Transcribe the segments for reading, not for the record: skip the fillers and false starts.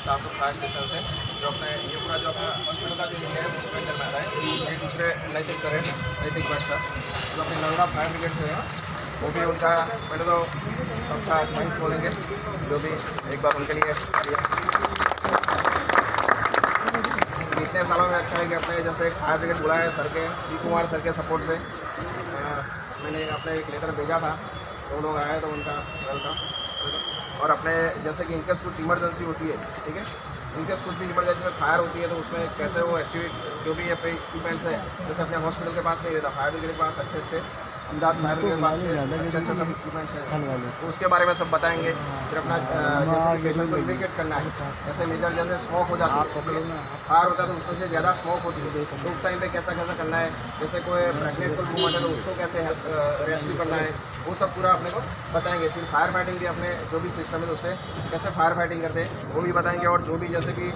Shahpur fire station से, जो अपने ये पूरा जो अपना हॉस्पिटल का जो एरिया है उसके अंदर में आता है। ये दूसरे नैतिक सर है, नैतिक भट्ट सर, जो अपने नरोड़ा फायर ब्रिगेड से है, वो भी उनका पहले तो सबका थैंक्स बोलेंगे, जो भी एक बार उनके लिए इतने सालों में अच्छा है कि अपने जैसे फायर ब्रिगेड बुलाया है सर के, जी कुमार सर के सपोर्ट से। मैंने अपने एक लेटर भेजा था, तो लोग आए तो उनका वेलकम। और अपने जैसे कि इनकेस कुछ इमरजेंसी होती है, ठीक है, इनकेस कुछ भी इमरजेंसी में फायर होती है तो उसमें कैसे वो एक्टिविटी जो भी इक्विपमेंट्स है, जैसे अपने हॉस्पिटल के पास नहीं रहता, फायर ब्रिगेड के पास अच्छे अमदाद फायर ब्रिगेड के पास अच्छे सब इक्विपमेंट्स हैं, तो उसके बारे में सब बताएंगे। फिर अपना जैसे पेशेंट को इवेक्यूएट करना है, जैसे मेजर जैसे स्मोक हो जाती है, फायर होता है तो उसमें से ज़्यादा स्मोक होती है, तो उस टाइम पे कैसा करना है, जैसे कोई प्रेगनेंट को वूमन है तो उसको कैसे रेस्क्यू करना है, वो सब पूरा अपने को बताएंगे। फिर फायर फाइटिंग के अपने जो भी सिस्टम है उससे कैसे फायर फाइटिंग करते हैं वो भी बताएंगे। और जो भी जैसे कि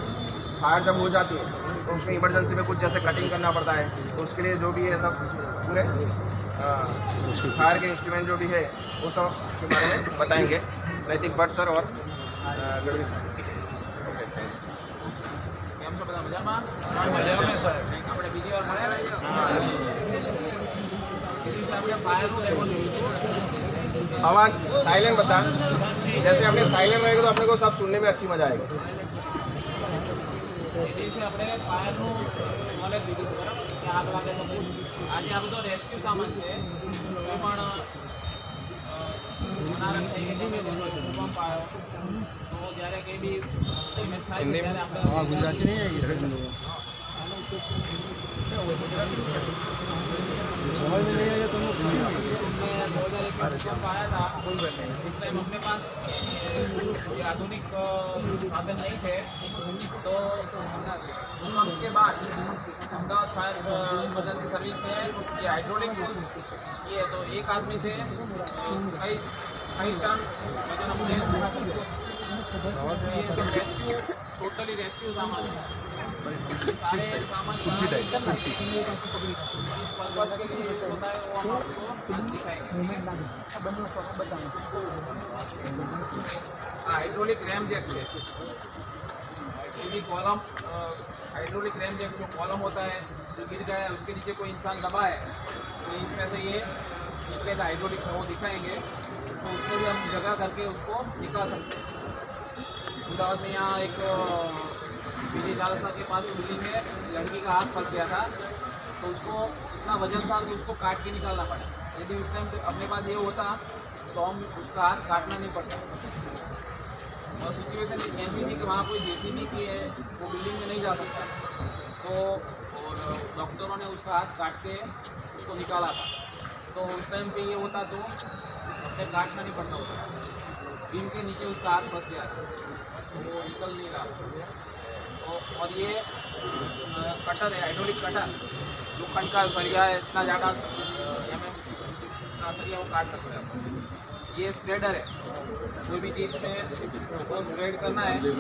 फायर जब हो जाती है तो उसमें इमरजेंसी में कुछ जैसे कटिंग करना पड़ता है, तो उसके लिए जो भी है सब पूरे फायर के इंस्ट्रूमेंट जो भी है वो सब के बारे में बताएंगे नैतिक भट्ट सर और गढ़वी सर। ओके, आवाज़ साइलेंट बता, जैसे अपने साइलेंट रहेगा तो अपने को सब सुनने में अच्छी मजा आएगा। આપણે ફાયરનું નોલેજ લીધું બરાબર કે આગ લાગે તો આજે આ બધો રેસ્ક્યુ સામાન છે, કોઈ પણ હોનારત થઈ ગઈ કે ભૂકંપ આવ્યો તો જ્યારે કંઈ બી ડેમેજ થાય ત્યારે આપણે ગુજરાતી નહીં આવી समझ में नहीं आया तुम लोग। 2001 भूकंप आया था, उस टाइम अपने पास ये आधुनिक साधन नहीं थे, तो भूकंप के बाद अहमदाबाद फायर इमरजेंसी सर्विस ने ये हाइड्रोलिक टूल्स किए, तो एक आदमी से कई टन वजन अपने रेस्क्यू टोटली रेस्क्यू सामान है, सारे सामान कुर्सी पर्पज के लिए होता है वो हम आपको दिखाएंगे। हाइड्रोलिक रैम जैक है, ये भी कॉलम हाइड्रोलिक रैम जैक जो कॉलम होता है जो गिर गया है उसके नीचे कोई इंसान दबा है तो इसमें से ये निकलेगा हाइड्रोलिक वो दिखाएंगे, तो उसमें भी हम जगह करके उसको निकाल सकते हैं। अहमदाबाद में यहाँ एक बिजली जालसा के पास बिल्डिंग में लड़की का हाथ फंस गया था, तो उसको इतना वजन था कि उसको काट के निकालना पड़ा। यदि उस टाइम अपने पास ये होता तो हम उसका हाथ काटना नहीं पड़ता। और सिचुएशन ऐसी थी कि वहाँ कोई जेसीबी की है वो बिल्डिंग में नहीं जा सकता, तो डॉक्टरों ने उसका हाथ काट के उसको निकाला था। तो उस टाइम पे ये होता तो उसे काटना नहीं पड़ता होता, बीम के नीचे उसका हाथ फंस गया था तो वो निकल नहीं रहा। और ये कटर है, हाइड्रोलिक कटर, लोखंड का सरिया है, इतना ज़्यादा सरिया वो काट सकता है। ये स्प्रेडर है, कोई भी चीज़ में उसको स्प्रेड करना है तो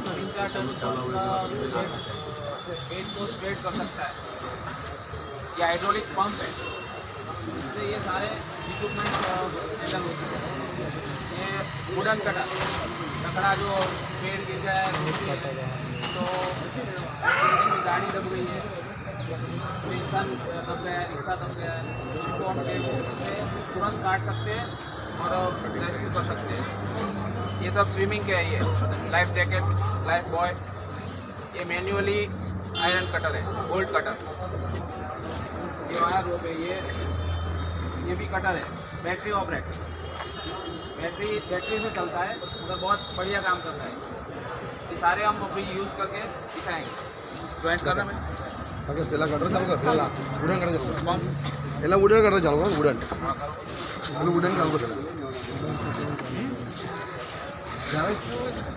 3-4 टन वेट को स्प्रेड कर सकता है। ये हाइड्रोलिक पंप है, इससे ये सारे इक्विपमेंट हैंडल होते हैं। ये वुडन कटर, लकड़ा जो पेड़ गिर जाए तो बिल्डिंग में गाड़ी दब गई है, कोई इंसान दब गया है, रिक्शा दब गया है, उसको हम टेबल से तुरंत काट सकते हैं और रेस्क्यू कर सकते हैं। ये सब स्विमिंग के है, ये लाइफ जैकेट, लाइफ बॉय, ये मैन्युअली आयरन कटर है, बोल्ट कटर। ये वायर रोप है, ये भी कटर है, बैटरी ऑपरेट, बैटरी से चलता है मगर बहुत बढ़िया काम करता है। ये सारे हम अभी यूज़ करके दिखाएंगे। ज्वाइंट करना में ಎಲ್ಲ ಕಟ್ರೆ ನಮ್ಗೆ ಎಲ್ಲ ವುಡನ್ ಕಟ್ರೆ ಎಲ್ಲ ವುಡನ್ ಕಟ್ರೆ ಚಲೋ ವುಡನ್ ಅಲ್ಲಿ ವುಡನ್ ಕಲ್ಬೋದಿಲ್ಲ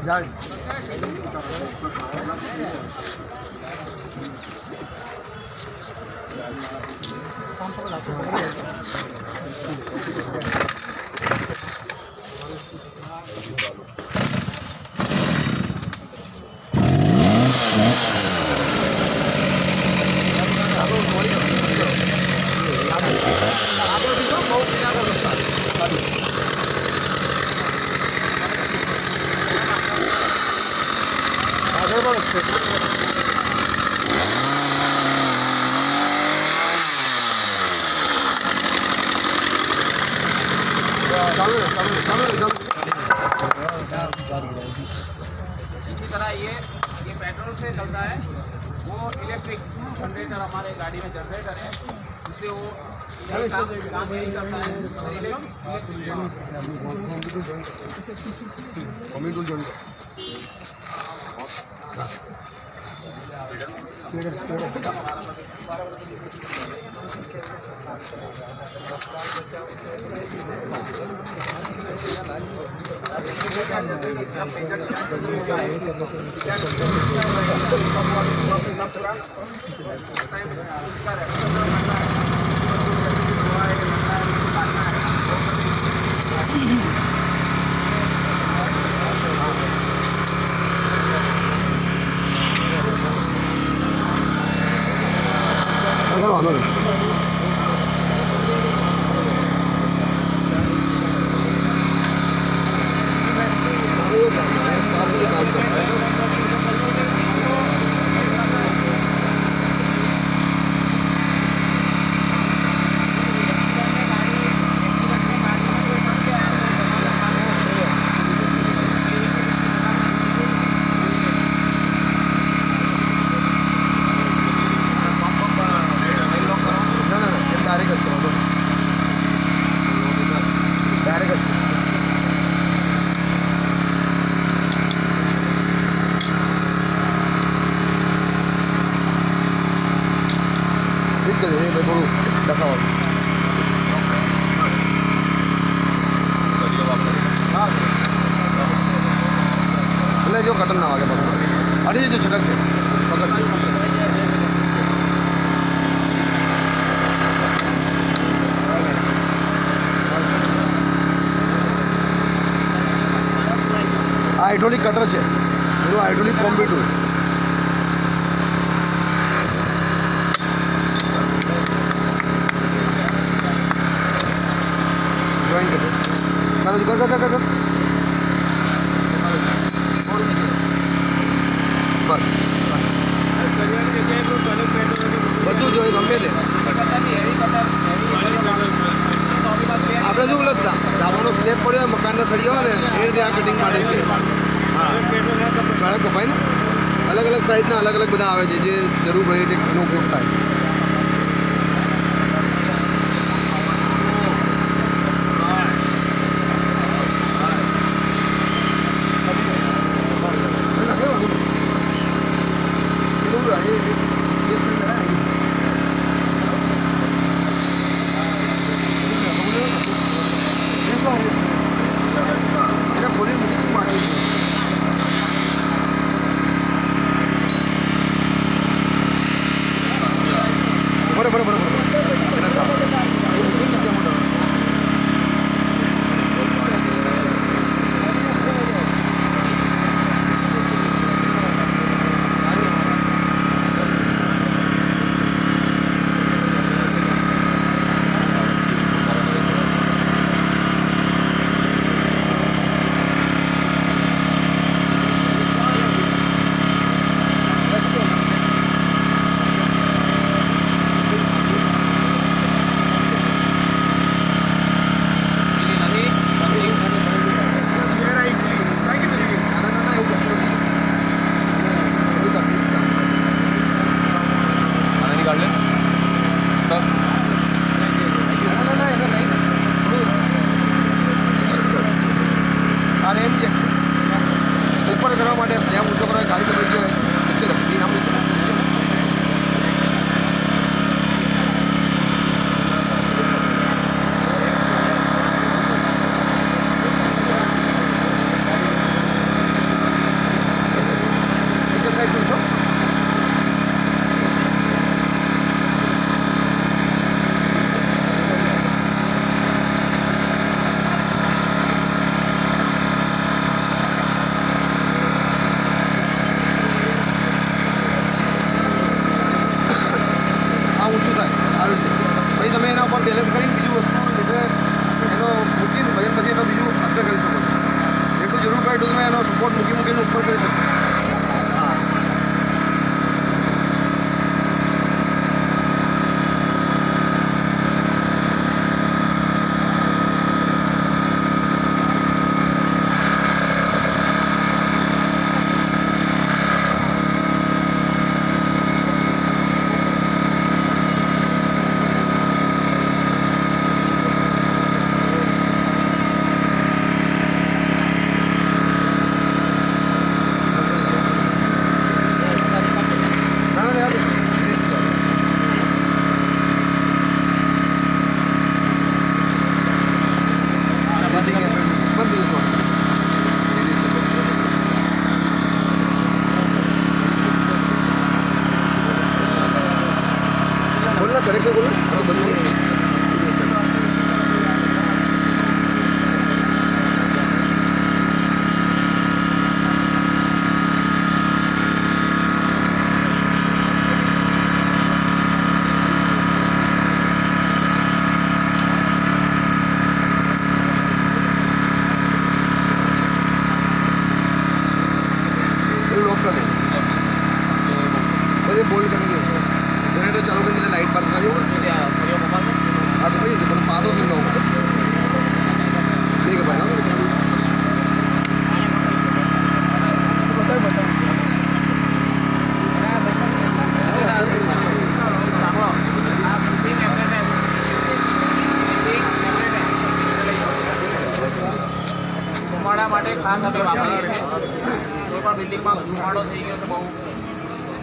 ಜಾಯ್ इसी तरह ये पेट्रोल से चलता है, वो इलेक्ट्रिक जनरेटर हमारे गाड़ी में जनरेटर है, जिससे वो काम नहीं करता है। जो कटन ना आगे पकड़ अरे जो छटक से पकड़ हाइड्रोलिक कटर है हाइड्रोलिक कॉम्प्यूटर ज्वाइन कर બધું જોઈએ ગમે તે આપણે શું બોલો ધાબાનો સ્લેબ પડ્યો મકાનના સળિયો હોય ને એ રીતે આ કટિંગ માટે છે હા કાળા કપાય ને અલગ અલગ સાઇઝના અલગ અલગ બધા આવે છે જે જરૂર પડે તે એનો ઉપયોગ થાય ऊपर કરવા માટે ત્યાં ઊંચો કરવા ગાડી તો પડી ગયો પછી તમે એના ઉપર બેલેન્સ કરીને બીજું વસ્તુ એટલે એનો મૂકીને વજન પછી એનો બીજું અંદર કરી શકો છો જેટલું જરૂર પડે એટલું તમે એનો સપોર્ટ મૂકીને ઉપર કરી શકો હા कर दे बस ये बोल्ड करेंगे जनरेटर चालू करके मुझे लाइट बंद करिए हाँ तो भाई पर पादों से लो ठीक है भाई ધુમાડા માટે ખાસ આપણે વાપરીએ છીએ કોઈ પણ બિલ્ડિંગમાં ધુમાડો થઈ ગયો તો બહુ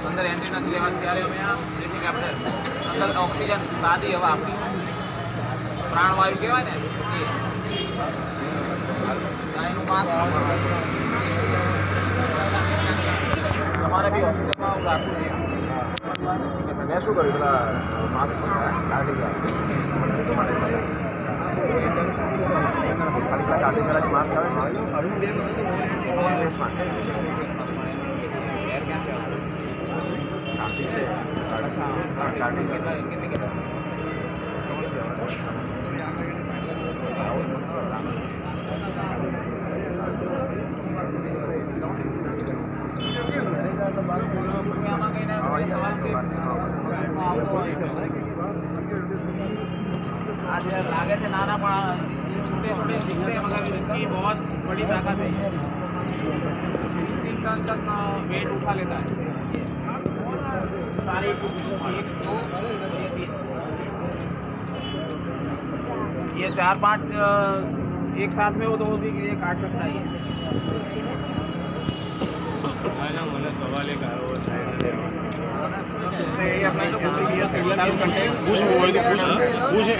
અંદર એન્ટ્રી નથી લેવાની ત્યારે અમે આ બ્રીથિંગ આપણે અંદર ઓક્સિજન સાદી હવા આપી પ્રાણવાયુ કહેવાય ને એ એનું માસ્ક તમારે બી હોસ્પિટલમાં આવું રાખવું જોઈએ મેં શું કર્યું પેલા માસ્ક કાઢી ગયા ખાલી કાઢી ગયા માસ્ક આવે आज लागे थे नाना पड़ा छोटे छोटे दिखते हैं मगर इसकी बहुत बड़ी ताकत है 3 टन तक वेट उठा लेता है सारे 1 2 ये 4-5 एक साथ में हो तो वो भी ये काट सकता ही है सवाल एक आ रहा जैसे ये अपना जो चालू करते हैं पूछ वो तो पूछ है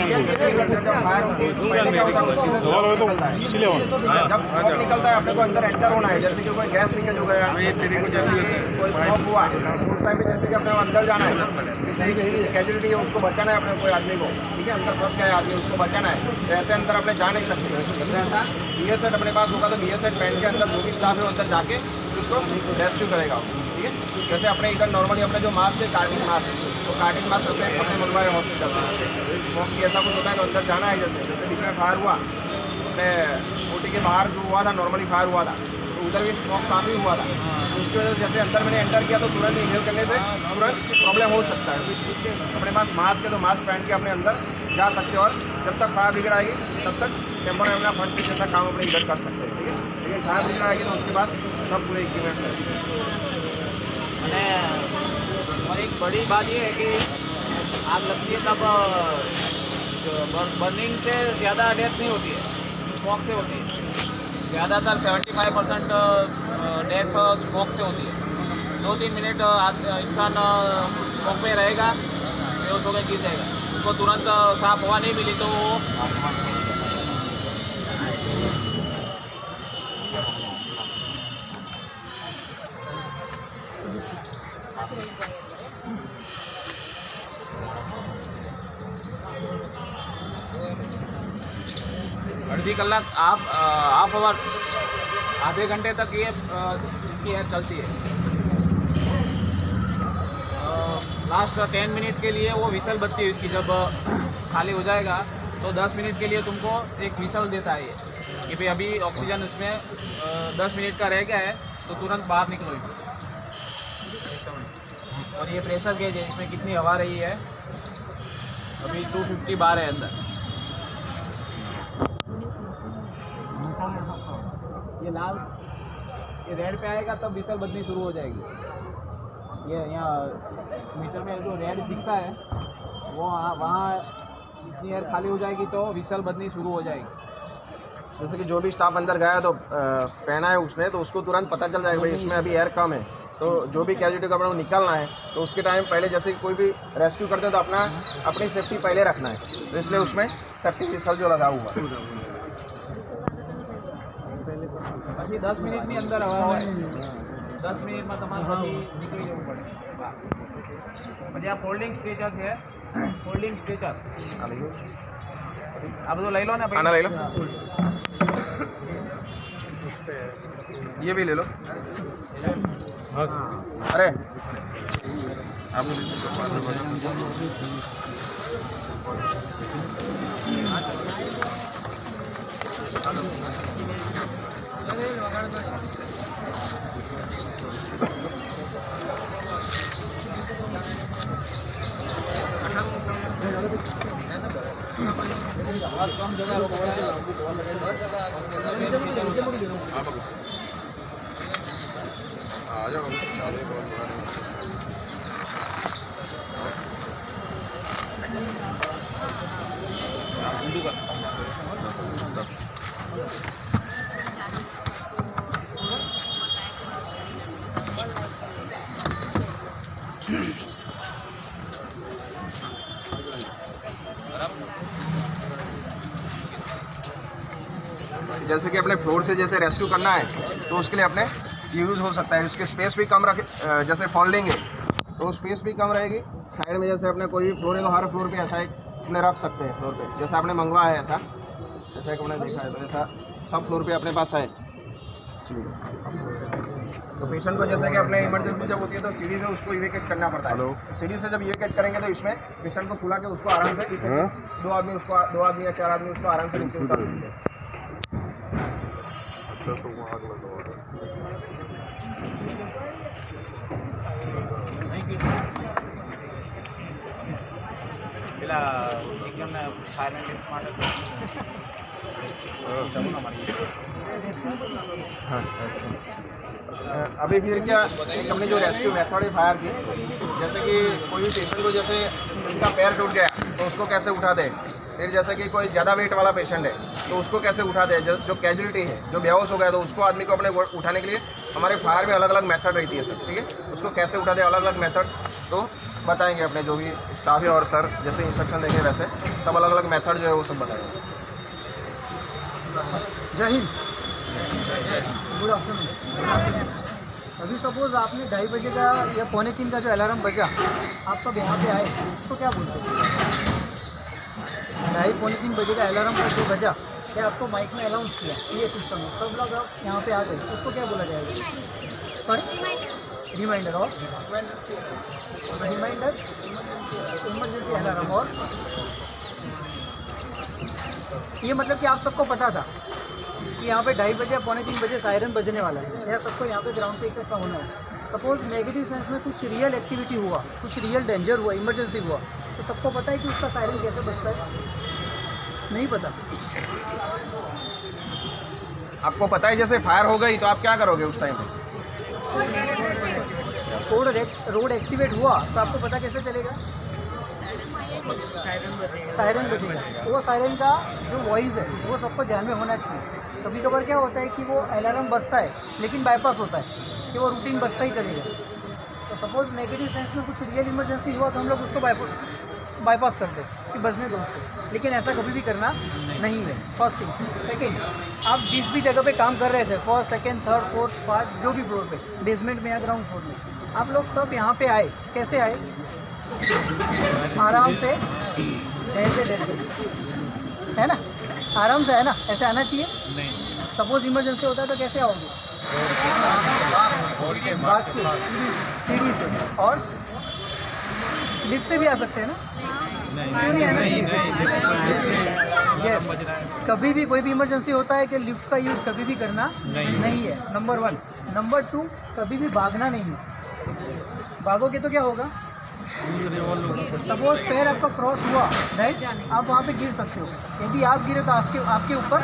सवाल हो तो इसलिए जब स्मोक निकलता है अपने को अंदर एंटर होना है जैसे कि कोई गैस लीकेज हो गया जैसे कोई स्मोक हुआ उस टाइम पे जैसे कि अपने अंदर जाना है जैसे कैजुअलिटी है उसको बचाना है अपने कोई आदमी को ठीक है अंदर फंस गया आदमी उसको बचाना है तो ऐसे अंदर अपने जा नहीं सकते तो ऐसा BS सेट अपने पास होगा तो BS सेट पहन के अंदर जो भी स्टाफ है अंदर जाके उसको रेस्क्यू करेगा ठीक है जैसे अपने इधर नॉर्मली अपने जो मास्क है कार्टिंग मास्क तो कार्टिंग मास्क अपने मंगवाए हॉस्पिटल स्मोक की ऐसा कुछ होता है तो अंदर जाना है जैसे बीच में फायर हुआ अपने OT के बाहर जो हुआ था नॉर्मली फायर हुआ था तो उधर भी स्मोक काफ़ी हुआ था तो उसकी वजह से जैसे अंदर मैंने एंटर किया तो तुरंत इनहेल करने से तुरंत प्रॉब्लम हो सकता है अपने पास मास्क है तो मास्क पहन के अपने अंदर जा सकते हो और जब तक फायर ब्रिगेड आएगी तब तक टेम्पोररी अपना फर्स्ट एड जैसा काम अपने इधर कर सकते हैं ठीक है लेकिन फायर ब्रिगेड आएगी तो उसके पास सब पूरे इक्विपमेंट है અને और एक बड़ी बात ये है कि आग लगती है तब बर्निंग से ज़्यादा डेथ नहीं होती है स्मोक से होती है ज़्यादातर 75% डेथ स्मोक से होती है 2-3 मिनट इंसान स्मोक में रहेगा बेहोश होकर गिर जाएगा उसको तुरंत साफ हवा नहीं मिली तो वो आधी कलाक हाफ आवर आधे घंटे तक ये इसकी एयर चलती है लास्ट 10 मिनट के लिए वो विसल बजती है इसकी जब खाली हो जाएगा तो 10 मिनट के लिए तुमको एक विसल देता है ये कि भाई अभी ऑक्सीजन इसमें 10 मिनट का रह गया है तो तुरंत बाहर निकलो और ये प्रेशर गेज है इसमें कितनी हवा रही है अभी 250 बार है अंदर ये लाल ये रेड पे आएगा तब विसल बजनी शुरू हो जाएगी ये यहाँ मीटर में जो रेड दिखता है वो वहाँ इतनी एयर खाली हो जाएगी तो विसल बजनी शुरू हो जाएगी जैसे कि जो भी स्टाफ अंदर गया तो पहना है उसने तो उसको तुरंत पता चल जाएगा भाई इसमें अभी एयर कम है तो जो भी कैजुअलिटी का अपना निकलना है तो उसके टाइम पहले जैसे कोई भी रेस्क्यू करते हैं तो अपनी सेफ्टी पहले रखना है तो इसलिए उसमें सेफ्टी विसल जो लगा हुआ है પછી 10 મિનિટની અંદર હવા હોય 10 મિનિટમાં તમારે પછી નીકળી જવું પડે પછી આ ફોલ્ડિંગ સ્ટ્રેચર છે ફોલ્ડિંગ સ્ટ્રેચર આ બધું લઈ લો ને आना ले लो ये भी ले लो अरे आप लोग आ जाओ ज़्यादा बहुत बुरा नहीं। जैसे कि अपने फ्लोर से जैसे रेस्क्यू करना है तो उसके लिए अपने यूज़ हो सकता है। उसकी स्पेस भी कम रखे, जैसे फॉल लेंगे तो स्पेस भी कम रहेगी। साइड में जैसे अपने कोई भी फ्लोर है तो हर फ्लोर पे ऐसा एक अपने रख सकते हैं फ्लोर पे, जैसा आपने मंगवा है ऐसा जैसा कि हमने देखा है तो ऐसा सब फ्लोर पे अपने पास है। तो पेशेंट को जैसे कि अपने इमरजेंसी जब होती है तो सीढ़ी से उसको इवेक्यूएट करना पड़ता है। तो सीढ़ी से जब इवेक्यूएट करेंगे तो इसमें पेशेंट को सुला के उसको आराम से दो आदमी या 4 आदमी उसको आराम से नीचे उतार सकते हैं। પેલા એકદમ ફાયર એન્ડ લિફ્ટ માટે अभी फिर क्या एक हमने जो रेस्क्यू मेथड है फायर की, जैसे कि कोई भी पेशेंट को जैसे उसका पैर टूट गया तो उसको कैसे उठा दे। फिर जैसे कि कोई ज़्यादा वेट वाला पेशेंट है तो उसको कैसे उठा दे। जो कैजुअलिटी है, जो बेहोश हो गया तो उसको आदमी को अपने उठाने के लिए हमारे फायर में अलग अलग मेथड रहती है सर, ठीक है। उसको कैसे उठा दे अलग अलग मेथड तो बताएंगे अपने जो भी स्टाफ है और सर जैसे इंस्ट्रक्शन देंगे वैसे सब अलग अलग मेथड जो है वो सब बताएंगे। जय हिंद, गुड आफ्टरनून। अभी सपोज आपने 2:30 बजे का या 2:45 का जो अलार्म बजा, आप सब यहाँ पे आए, इसको क्या बोलते हैं? 2:30-3 बजे का अलार्म का जो बजा, क्या आपको माइक में अनाउंस किया ये सिस्टम है, सब लोग आप यहाँ पे आ गए, उसको क्या बोला जाएगा? Sorry, reminder. और रिमाइंडर, इमरजेंसी अलार्म। और ये मतलब कि आप सबको पता था कि यहाँ पे 2:30 बजे या 2:45 बजे सायरन बजने वाला है, या सबको यहाँ पे ग्राउंड पे इकट्ठा होना है। सपोज नेगेटिव सेंस में कुछ रियल एक्टिविटी हुआ, कुछ रियल डेंजर हुआ, इमरजेंसी हुआ, तो सबको पता है कि उसका सायरन कैसे बजता है? नहीं पता। आपको पता है जैसे फायर हो गई तो आप क्या करोगे उस टाइम पे? रोड एक्टिवेट हुआ तो आपको पता कैसे चलेगा? सायरन बजेगा। वो सायरन का जो वॉइस है वो सबको ध्यान में होना चाहिए। कभी कभार क्या होता है कि वो अलार्म बजता है लेकिन बाईपास होता है कि वो रूटीन बजता ही चलेगा। तो सपोज नेगेटिव सेंस में कुछ रियल इमरजेंसी हुआ तो हम लोग उसको बाईपास करते हैं कि बजने दो उसको, लेकिन ऐसा कभी भी करना नहीं है। First thing. सेकेंड, आप जिस भी जगह पे काम कर रहे थे, फर्स्ट, सेकेंड, थर्ड, फोर्थ, 5 जो भी फ्लोर पे, बेसमेंट में या ग्राउंड फ्लोर में, आप लोग सब यहाँ पे आए। कैसे आए? आराम से, ऐसे है ना, आराम से है ना, ऐसे आना चाहिए। नहीं, सपोज इमरजेंसी होता है तो कैसे आओगे? बात से, सीढ़ी से, और लिफ्ट से भी आ सकते हैं ना? नहीं आना चाहिए। यस, कभी भी कोई भी इमरजेंसी होता है कि लिफ्ट का यूज़ कभी भी करना नहीं है, नंबर 1। नंबर 2, कभी भी भागना नहीं है। भागोगे तो क्या होगा? सपोज पैर आपका क्रॉस हुआ, राइट, आप वहाँ पे गिर सकते हो। यदि आप गिरे तो आपके ऊपर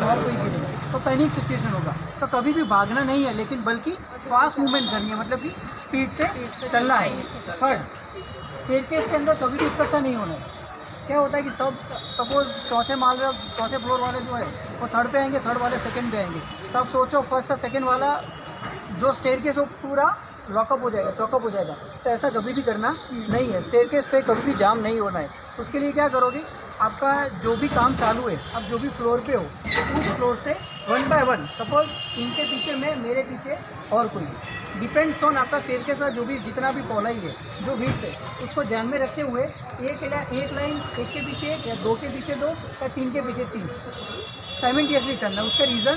और कोई गिरे तो पैनिक सिचुएशन होगा। तो कभी भी भागना नहीं है, लेकिन बल्कि फास्ट मूवमेंट करनी है, मतलब कि स्पीड से चलना है। थर्ड, स्टेयरकेस के अंदर कभी भी इकट्ठा नहीं होना है। क्या होता है कि सब सपोज चौथे फ्लोर वाले जो है वो थर्ड पे आएंगे, थर्ड वाले सेकंड पे आएंगे, तो आप सोचो फर्स्ट या सेकंड वाला जो स्टेयरकेस वो पूरा लॉकअप हो जाएगा, चॉकअप हो जाएगा। तो ऐसा कभी भी करना नहीं है। स्टेयरकेस पे कभी भी जाम नहीं होना है। उसके लिए क्या करोगे? आपका जो भी काम चालू है, आप जो भी फ्लोर पे हो, उस फ्लोर से 1 बाय 1, सपोज इनके पीछे मैं, मेरे पीछे और कोई, डिपेंड्स ऑन आपका स्टेयरकेस का जो भी जितना भी पौलाई है, जो विड्थ है, उसको ध्यान में रखते हुए एक लाइन, एक के पीछे एक, या 2 के पीछे 2, या 3 के पीछे 3 साइमल्टेनियसली चलना है। उसका रीज़न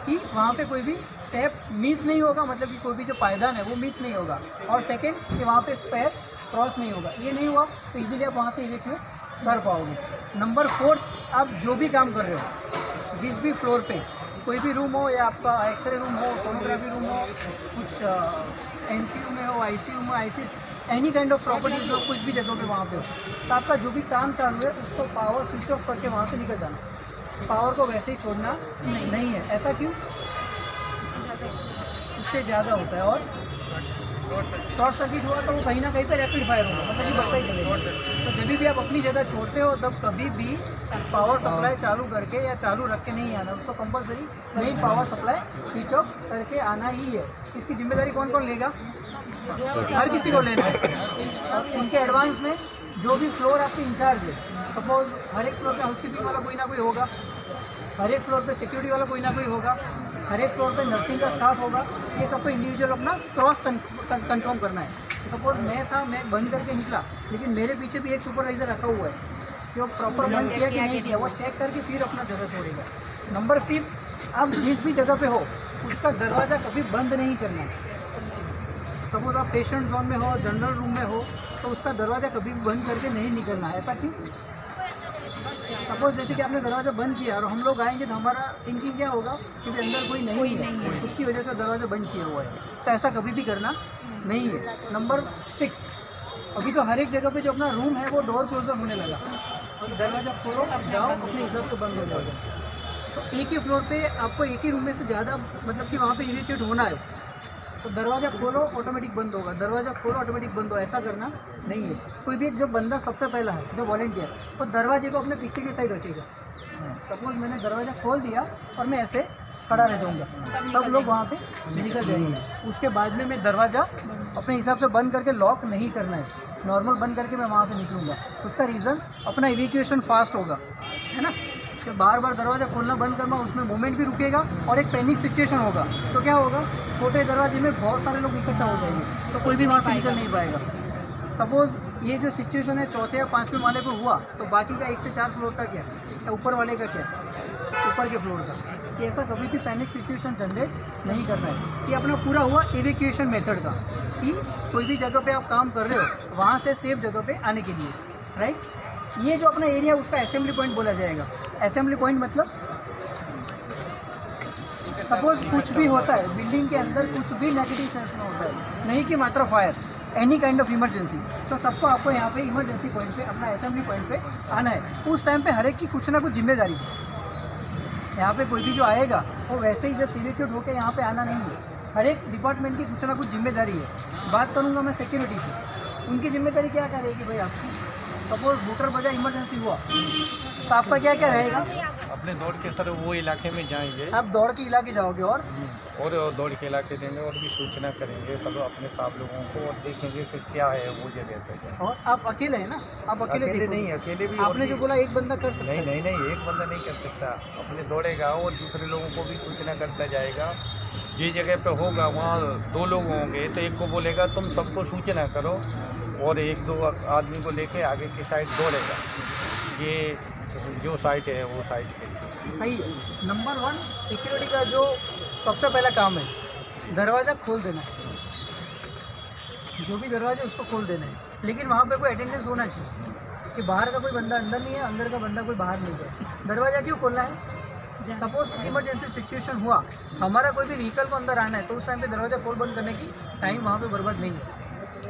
कि वहाँ पे कोई भी स्टेप मिस नहीं होगा, मतलब कि कोई भी जो पायदान है वो मिस नहीं होगा। और सेकंड, कि वहाँ पे पैर क्रॉस नहीं होगा। ये नहीं हुआ तो इजीली आप वहाँ से इवेक्यूएट कर पाओगे। नंबर 4, आप जो भी काम कर रहे हो, जिस भी फ्लोर पे, कोई भी रूम हो, या आपका एक्सरे रूम हो, सोनोग्राफी रूम हो, कुछ NCU में हो, ICU में, एनी काइंड ऑफ प्रॉपर्टीज़ हो, कुछ भी जगह पे वहाँ पे हो, तो आपका जो भी काम चालू है उसको पावर स्विच ऑफ करके वहाँ से निकल जाना। पावर को वैसे ही छोड़ना नहीं है। ऐसा क्यों? उससे ज़्यादा होता है। और शॉर्ट सर्किट हुआ तो वो कहीं ना कहीं पे रैपिड फायर होगा, मतलब ये बढ़ता ही चलेगा। तो जब भी आप अपनी जगह छोड़ते हो तब कभी भी पावर सप्लाई चालू करके या चालू रख के नहीं आना, उसको compulsory main power supply switch off करके आना ही है। इसकी जिम्मेदारी कौन कौन लेगा? हर किसी को लेना है। अब उनके एडवांस में जो भी फ्लोर आपके इंचार्ज है, सपोज हर एक फ्लोर पे हाउसकीपिंग वाला कोई ना कोई होगा, हर एक फ्लोर पे सिक्योरिटी वाला कोई ना कोई होगा, हर एक फ्लोर पे नर्सिंग का स्टाफ होगा। ये सबको इंडिविजुअल अपना क्रॉस कंफर्म करना है। सपोज मैं बंद करके निकला, लेकिन मेरे पीछे भी एक सुपरवाइज़र रखा हुआ है जो प्रॉपर बंद किया कि नहीं किया, वो चेक करके फिर अपना जगह छोड़ेगा। नंबर 5, आप जिस भी जगह पे हो उसका दरवाज़ा कभी बंद नहीं करना है। सपोज आप पेशेंट जोन में हो, जनरल रूम में हो, तो उसका दरवाज़ा कभी बंद करके नहीं निकलना है। ऐसा क्यों? सपोज जैसे कि आपने दरवाज़ा बंद किया और हम लोग आएंगे तो हमारा थिंकिंग क्या होगा, क्योंकि अंदर कोई नहीं है, उसकी वजह से दरवाज़ा बंद किया हुआ है। तो ऐसा कभी भी करना नहीं है। नंबर 6, अभी तो हर एक जगह पे जो अपना रूम है वो डोर क्लोजर होने लगा, और दरवाज़ा खोलो, आप जाओ, अपने हिसाब से बंद हो जाओगे। तो एक ही फ्लोर पे आपको एक ही रूम में से ज़्यादा, मतलब कि वहाँ पे इवैक्यूएट होना है, तो दरवाज़ा खोलो ऑटोमेटिक बंद होगा, दरवाज़ा खोलो ऑटोमेटिक बंद होगा, ऐसा करना नहीं है। कोई भी जो बंदा सबसे पहला है, जो वॉलंटियर, वो दरवाजे को अपने पीछे की साइड रखेगा। सपोज मैंने दरवाज़ा खोल दिया और मैं ऐसे खड़ा रह जाऊँगा, सब लोग वहाँ पे निकल जाएंगे। उसके बाद में मैं दरवाज़ा अपने हिसाब से बंद करके लॉक नहीं करना है, नॉर्मल बंद करके मैं वहाँ से निकलूँगा। उसका रीज़न अपना इवैक्यूएशन फास्ट होगा, है ना। कि बार बार दरवाज़ा खोलना बंद करना, उसमें मूवमेंट भी रुकेगा और एक पैनिक सिचुएशन होगा। तो क्या होगा, छोटे दरवाजे में बहुत सारे लोग इकट्ठा हो जाएंगे, तो कोई भी वहाँ से निकल नहीं पाएगा। सपोज़ ये जो सिचुएशन है 4थे या 5वें माले पर हुआ, तो बाकी का 1 से 4 फ्लोर का क्या, या ऊपर वाले का क्या, ऊपर के फ्लोर का, कि ऐसा कभी भी पैनिक सिचुएशन जनरेट नहीं करना है। कि अपना पूरा हुआ इवैक्यूएशन मेथड का, कि कोई भी जगह पे आप काम कर रहे हो वहाँ से सेफ जगह पे आने के लिए, राइट। ये जो अपना एरिया उसका असेंबली पॉइंट बोला जाएगा। असेंबली पॉइंट मतलब सपोज कुछ भी होता है बिल्डिंग के अंदर, कुछ भी नेगेटिव सेंस में होता है, नहीं कि मात्र fire, any kind of emergency, तो सबको आपको यहाँ पे इमरजेंसी पॉइंट पे, अपना असेंबली पॉइंट पे आना है। उस टाइम पे हर एक की कुछ ना कुछ जिम्मेदारी है। यहाँ पे कोई भी जो आएगा वो वैसे ही जस्ट इवैक्यूएट होकर यहाँ पे आना नहीं है। हर एक डिपार्टमेंट की कुछ ना कुछ जिम्मेदारी है। बात करूँगा मैं सिक्योरिटी से, उनकी जिम्मेदारी क्या क्या रहेगी भाई आपकी। सपोज मोटर बजा, इमरजेंसी हुआ, तो आपका क्या क्या रहेगा? अपने दौड़ के सर वो इलाके में जाएंगे, आप दौड़ के इलाके जाओगे और दौड़ के इलाके देंगे और भी सूचना करेंगे सब अपने साथ लोगों को, और देखेंगे कि क्या है वो जगह पे। और आप अकेले हैं ना, आप अकेले नहीं, अकेले भी आपने जो बोला एक बंदा कर सकता है। नहीं, एक बंदा नहीं कर सकता, अपने दौड़ेगा और दूसरे लोगों को भी सूचना करता जाएगा। जिस जगह पे होगा वहाँ 2 लोग होंगे, तो एक को बोलेगा तुम सबको सूचना करो, और 1-2 आदमी को लेके आगे की साइड दौड़ेगा, ये जो साइट है वो साइट के लिए सही है। नंबर 1 सिक्योरिटी का जो सबसे पहला काम है, दरवाज़ा खोल देना है। जो भी दरवाजा उसको खोल देना है, लेकिन वहाँ पे कोई अटेंडेंस होना चाहिए कि बाहर का कोई बंदा अंदर नहीं है, अंदर का बंदा कोई बाहर नहीं है। दरवाज़ा क्यों खोलना है? सपोज इमरजेंसी सिचुएशन हुआ, हमारा कोई भी व्हीकल को अंदर आना है, तो उस टाइम पे दरवाज़ा खोल बंद करने की टाइम वहाँ पे बर्बाद नहीं है।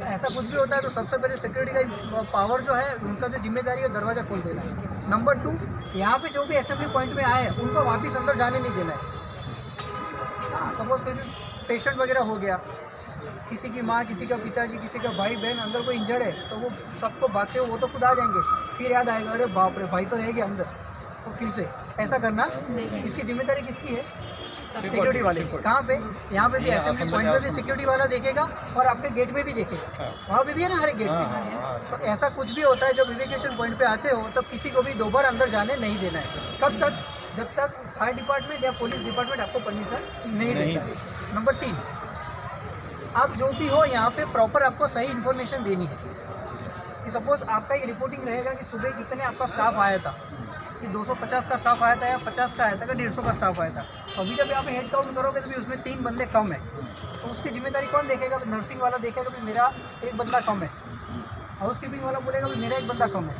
ऐसा कुछ भी होता है तो सबसे पहले सिक्योरिटी का पावर जो है, उनका जो जिम्मेदारी है दरवाज़ा खोल देना है। नंबर 2, यहाँ पे जो भी असेंबली पॉइंट में आए हैं उनको वापस अंदर जाने नहीं देना है। सपोज कोई भी पेशेंट वगैरह हो गया, किसी की माँ, किसी का पिताजी, किसी का भाई बहन अंदर कोई इंजर्ड है, तो वो सबको भागते वो तो खुद आ जाएंगे, फिर याद आएगा अरे बाप रे भाई तो रह गया अंदर, तो फिर से ऐसा करना। इसकी जिम्मेदारी किसकी है? सिक्योरिटी वाले। कहाँ पे? यहाँ पे भी असेंबली पॉइंट पे भी सिक्योरिटी वाला देखेगा और आपके गेट पे भी देखेगा, वहाँ पे भी है ना हर एक गेट पे। तो ऐसा कुछ भी होता है जब इवैक्यूएशन पॉइंट पे आते हो तब किसी को भी दोबारा अंदर जाने नहीं देना है। कब तक? जब तक फायर डिपार्टमेंट या पुलिस डिपार्टमेंट आपको परमिशन नहीं देता है। नंबर 3, आप जो भी हो यहाँ पे प्रॉपर आपको सही इन्फॉर्मेशन देनी है। कि सपोज आपका एक रिपोर्टिंग रहेगा कि सुबह कितने आपका स्टाफ आया था, कि 250 का स्टाफ आया था या 50 का आया था या 150 का स्टाफ आया था। अभी जब आप हेड काउंट करोगे तो भी उसमें 3 बंदे कम है, तो उसकी जिम्मेदारी कौन देखेगा? नर्सिंग वाला देखेगा कि मेरा एक बंदा कम है, हाउस कीपिंग वाला बोलेगा कि मेरा एक बंदा कम है।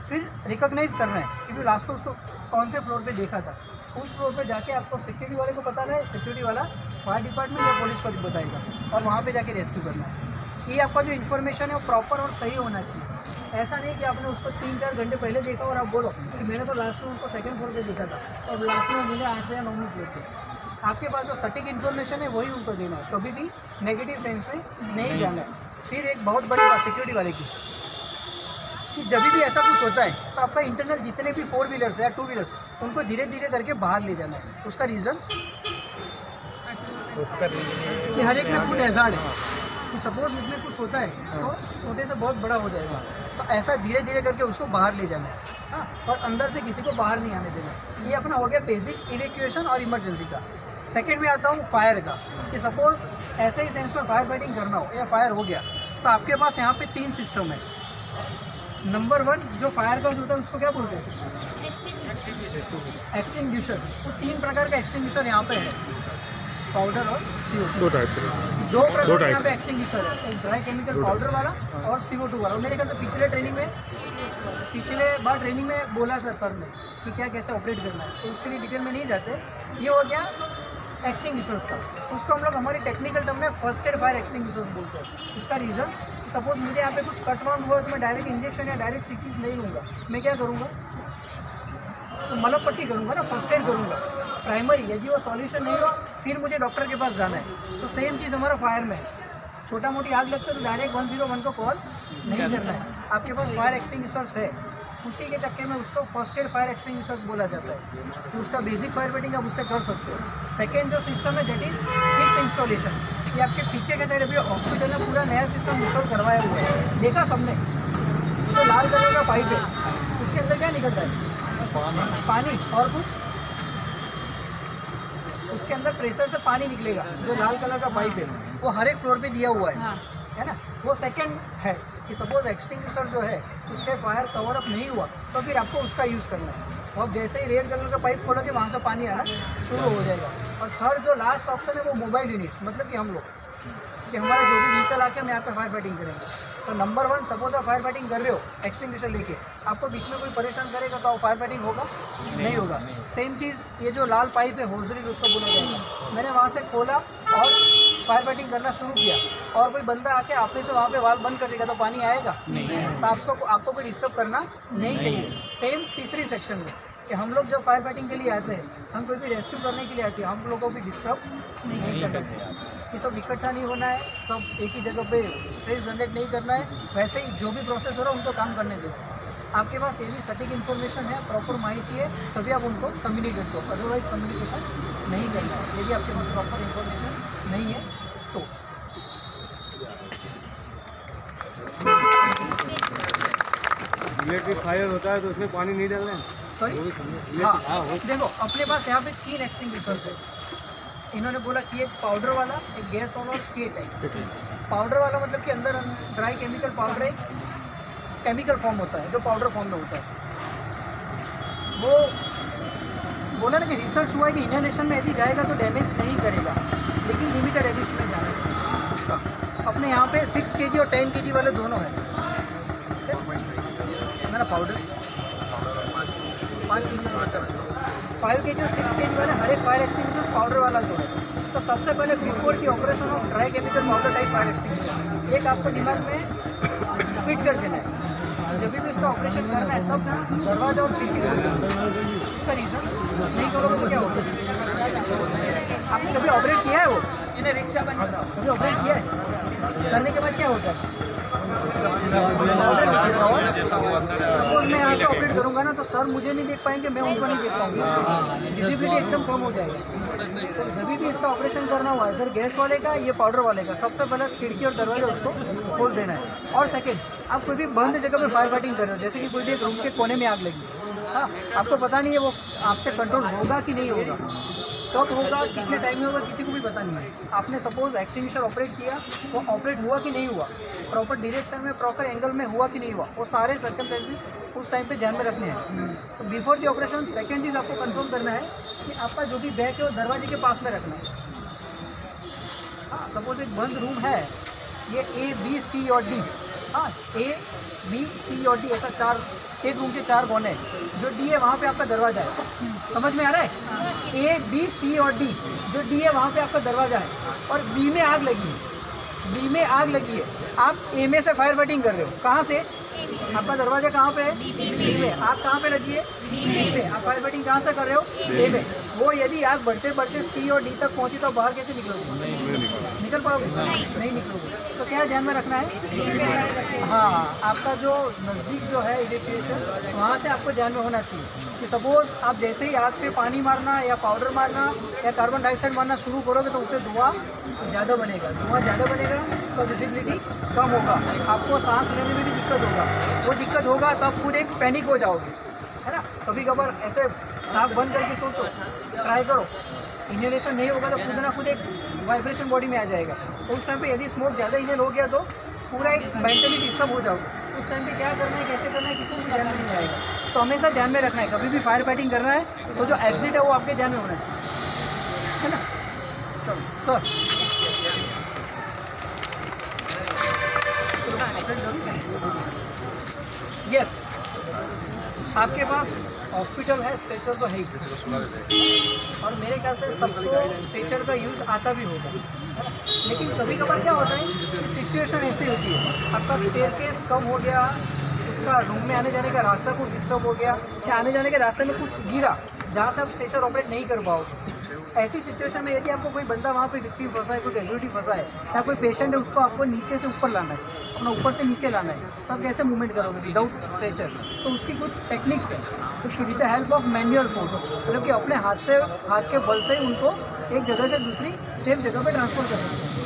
फिर रिकॉग्नाइज करना है कि लास्ट को उसको कौन से फ्लोर पे देखा था, उस फ्लोर पे जाके आपको सिक्योरिटी वाले को बताना है, सिक्योरिटी वाला फायर डिपार्टमेंट या पुलिस को बताएगा और वहाँ पे जाके रेस्क्यू करना है। ये आपका जो इन्फॉर्मेशन है वो प्रॉपर और सही होना चाहिए। ऐसा नहीं कि आपने उसको 3-4 घंटे पहले देखा और आप बोलो कि मैंने तो लास्ट में उसको 2nd फ्लोर पे देखा था और लास्ट में मुझे 8 या 9 फ्लोर पे। आपके पास जो सटीक इन्फॉर्मेशन है वही उनको देना है, कभी भी नेगेटिव सेंस में नहीं जाना है। फिर एक बहुत बड़ी बात सिक्योरिटी वाले की, कि जब भी ऐसा कुछ होता है तो आपका इंटरनल जितने भी 4 व्हीलर्स या 2 व्हीलर्स उनको धीरे धीरे करके बाहर ले जाना है। उसका रीज़न कि हर एक में खुद हैजार्ड है कि सपोज उसमें कुछ होता है तो छोटे से बहुत बड़ा हो जाएगा, तो ऐसा धीरे धीरे करके उसको बाहर ले जाना है। हाँ, और अंदर से किसी को बाहर नहीं आने देना। ये अपना हो गया बेसिक इवैक्यूएशन और इमरजेंसी का। सेकेंड में आता हूँ फायर का, कि सपोज ऐसे ही सेंस में फायर फाइटिंग करना हो या फायर हो गया तो आपके पास यहाँ पे 3 सिस्टम है। नंबर 1 जो फायर का होता है उसको क्या बोलते हैं? एक्सटिंग्विशर। वो 3 प्रकार का एक्सटिंग्विशर यहाँ पे है, पाउडर और CO2। 2 टाइप के। दो प्रकार के यहाँ पे एक्सटिंग्विशर है, एक ड्राई केमिकल पाउडर वाला और CO2 वाला। और मेरे ख्याल से पिछले बार ट्रेनिंग में बोला था सर ने कि क्या कैसे ऑपरेट करना है, तो उसके लिए डिटेल में नहीं जाते। ये हो गया एक्सटिंग्विशर्स का। उसको हम लोग हमारी टेक्निकल टर्म में फर्स्ट एड फायर एक्सटिंग्विशर्स बोलते हैं। इसका रीज़न, सपोज मुझे यहाँ पे कुछ कट वाउंड हुआ तो मैं डायरेक्ट इंजेक्शन या डायरेक्ट स्टिचेस नहीं लूँगा। मैं क्या करूँगा? तो मलहम पट्टी करूँगा ना, फर्स्ट एड करूँगा प्राइमरी। यदि वो सॉल्यूशन नहीं हो फिर मुझे डॉक्टर के पास जाना है। तो सेम चीज़ हमारा फायर में है। छोटा मोटी आग लगता है तो डायरेक्ट 101 को कॉल नहीं करना है। आपके पास फायर एक्सटिंग्विशर्स है, उसी के चक्कर में उसको फर्स्ट एड फायर एक्सटिंग्विशर्स बोला जाता है। तो उसका बेसिक फायर फाइटिंग आप उससे कर सकते हो। सेकेंड जो सिस्टम है दैट इज़ फिक्स इंस्टॉलेशन। ये आपके पीछे के साइड अभी हॉस्पिटल में पूरा नया सिस्टम इंस्टॉल करवाया हुआ है, देखा सबने। तो लाल कलर का पाइप है, उसके अंदर क्या निकलता है? पानी और कुछ, उसके अंदर प्रेशर से पानी निकलेगा। जो लाल कलर का पाइप है वो हर एक फ्लोर पे दिया हुआ है ना। वो सेकंड है कि सपोज एक्सटिंग्विशर जो है उसके फायर कवर अप नहीं हुआ तो फिर आपको उसका यूज़ करना है। और जैसे ही रेड कलर का पाइप खोलोगे वहाँ से पानी आना शुरू हो जाएगा। और थर्ड जो लास्ट ऑप्शन है वो मोबाइल यूनिट्स, मतलब कि हम लोग कि हमारा जो भी व्हीकल आके हम यहाँ पे फायर फाइटिंग करेंगे। तो नंबर 1 सपोज आप फायर फाइटिंग कर रहे हो एक्सटिंग्विशर लेके, आपको बीच में कोई परेशान करेगा तो फायर फाइटिंग होगा नहीं होगा। सेम चीज़ ये जो लाल पाइप है होजरी उसको बोला जाएगा। मैंने वहाँ से खोला और फायर फाइटिंग करना शुरू किया और कोई बंदा आके आपने से वहाँ पे वाल्व बंद कर देगा तो पानी आएगा नहीं। तो आपको कोई डिस्टर्ब करना नहीं चाहिए। सेम तीसरी सेक्शन में कि हम लोग जब फायर फाइटिंग के लिए आते हैं, हम कोई भी रेस्क्यू करने के लिए आते हैं, हम लोगों को भी डिस्टर्ब नहीं करना चाहिए। ये सब इकट्ठा नहीं होना है, सब एक ही जगह पे स्ट्रेस जनरेट नहीं करना है। वैसे ही जो भी प्रोसेस हो रहा है उनको काम करने देना। आपके पास यदि सटीक इन्फॉर्मेशन है, प्रॉपर माहिती है, तभी आप उनको कम्युनिकेट करो, अदरवाइज कम्युनिकेशन नहीं करना है। यदि आपके पास प्रॉपर इन्फॉर्मेशन नहीं है तो इलेक्ट्रिक फायर होता है तो उसमें पानी नहीं डालना है। सॉरी हाँ, देखो अपने पास यहाँ पे 3 एक्सटिंग्विशर्स है। इन्होंने बोला कि एक पाउडर वाला, एक गैस वाला और के टाइप। पाउडर वाला मतलब कि अंदर ड्राई केमिकल पाउडर एक केमिकल फॉर्म होता है जो पाउडर फॉर्म में होता है। वो बोला ना कि रिसर्च हुआ है कि इनहेलेशन में यदि जाएगा तो डैमेज नहीं करेगा, लेकिन लिमिटेड एडिशन में जाना चाहिए। अपने यहाँ पे 6 kg और 10 kg वाले दोनों हैं। मेरा पाउडर 5 kg में बचा है। 5 kg और 6 kg वाले हर एक फायर एक्सटिंग्विशर पाउडर वाला जो है, तो सबसे पहले बिफोर की operation of dry chemical powder type fire extinguisher एक आपको दिमाग में फिट कर देना है। जब भी इसका ऑपरेशन करना है तब ना दरवाजा और खिड़की खोलना। उसका रीज़न नहीं करोगे तो क्या होगा? आपने कभी ऑपरेट किया है? वो इन्हें रिक्शा बन कभी ऑपरेट किया है? करने के बाद क्या होता है? सपोज मैं यहाँ से ऑपरेट करूँगा ना तो सर मुझे नहीं देख पाएंगे, मैं उनको नहीं देख पाऊँगा, विजिबिलिटी एकदम कम हो जाएगी। तो जब भी इसका ऑपरेशन करना हुआ इधर गैस वाले का, ये पाउडर वाले का, सबसे पहले खिड़की और दरवाजा उसको खोल देना है। और सेकेंड, आप कोई भी बंद जगह पर फायर फाइटिंग कर रहे हो, जैसे कि कोई भी एक रूम के कोने में आग लगी, हाँ, आपको पता नहीं है वो आपसे कंट्रोल होगा कि नहीं होगा, कब होगा, कितने टाइम में होगा, किसी को भी पता नहीं है। आपने सपोज एक्सटिंग्विशर ऑपरेट किया, वो ऑपरेट हुआ कि नहीं हुआ, प्रॉपर डायरेक्शन में, प्रॉपर एंगल में हुआ कि नहीं हुआ, वो सारे सर्कमस्टेंसेस उस टाइम पे ध्यान में रखने हैं। तो बिफोर द ऑपरेशन सेकेंड चीज़ आपको कंफर्म करना है कि आपका जो भी बैग है वो दरवाजे के पास में रखना है। हाँ, सपोज एक बंद रूम है, ये A, B, C और D, हाँ, A, B, C और D ऐसा 4, एक रूम के 4 कोने, जो D है वहाँ पे आपका दरवाजा है। समझ में आ रहा है? A, B, C और D, जो D है वहाँ पे आपका दरवाजा है। और B में आग लगी है, B में आग लगी है, आप A में से फायर फाइटिंग कर रहे हो। कहाँ से? आपका दरवाजा कहाँ पे है? बी पे। आप कहाँ पे लगी है? बी पे। आप फायर फाइटिंग कहाँ से कर रहे हो? ए पे। वो यदि आग बढ़ते बढ़ते सी और डी तक पहुँची तो बाहर कैसे निकलोगे? निकल पाओगे? नहीं निकलोगे। तो क्या ध्यान में रखना है? हाँ, आपका जो नज़दीक जो है इवेक्यूएशन, वहाँ से आपको ध्यान में होना चाहिए कि सपोज आप जैसे ही आग पे पानी मारना या पाउडर मारना या कार्बन डाइऑक्साइड मारना शुरू करोगे तो उससे धुआं ज़्यादा बनेगा। धुआं ज़्यादा बनेगा तो विजिबिलिटी कम होगा, आपको सांस लेने में भी दिक्कत होगा। वो दिक्कत होगा तो आप खुद एक पैनिक हो जाओगे, है ना। कभी कभार ऐसे नाक बंद करके सोचो, ट्राई करो, इन्हेलेशन नहीं होगा तो खुद ना खुद एक वाइब्रेशन बॉडी में आ जाएगा। तो उस टाइम पे यदि स्मोक ज़्यादा इन्हेल हो गया तो पूरा एक मेंटली डिस्टर्ब हो जाओगे। उस टाइम पे क्या करना है, कैसे करना है, किसी को ध्यान में नहीं आएगा। तो हमेशा ध्यान में रखना है, कभी भी फायर फाइटिंग करना है तो जो एग्जिट है वो आपके ध्यान में होना चाहिए, है ना। चलो सर, यस, आपके पास हॉस्पिटल है, स्ट्रेचर तो है ही, और मेरे ख्याल से सबको स्ट्रेचर का यूज़ आता भी होगा। लेकिन कभी कभार क्या होता है कि सिचुएशन ऐसी होती है, आपका स्टेयरकेस कम हो गया, उसका रूम में आने जाने का रास्ता कुछ डिस्टर्ब हो गया, या आने जाने के रास्ते में कुछ गिरा जहाँ से आप स्ट्रेचर ऑपरेट नहीं कर पाओगे। ऐसी सिचुएशन में यदि आपको कोई बंदा वहाँ पे विक्टिम फंसा है, कोई कैजुअलिटी फंसा है, या कोई पेशेंट है, उसको आपको नीचे से ऊपर लाना है, अपना ऊपर से नीचे लाना है, तो आप कैसे मूवमेंट करोगे विदाउट स्ट्रेचर? तो उसकी कुछ टेक्निक्स है, with the help of manual force, मतलब कि अपने हाथ के बल से ही उनको एक जगह से दूसरी सेफ जगह पे ट्रांसफर कर सकते हैं।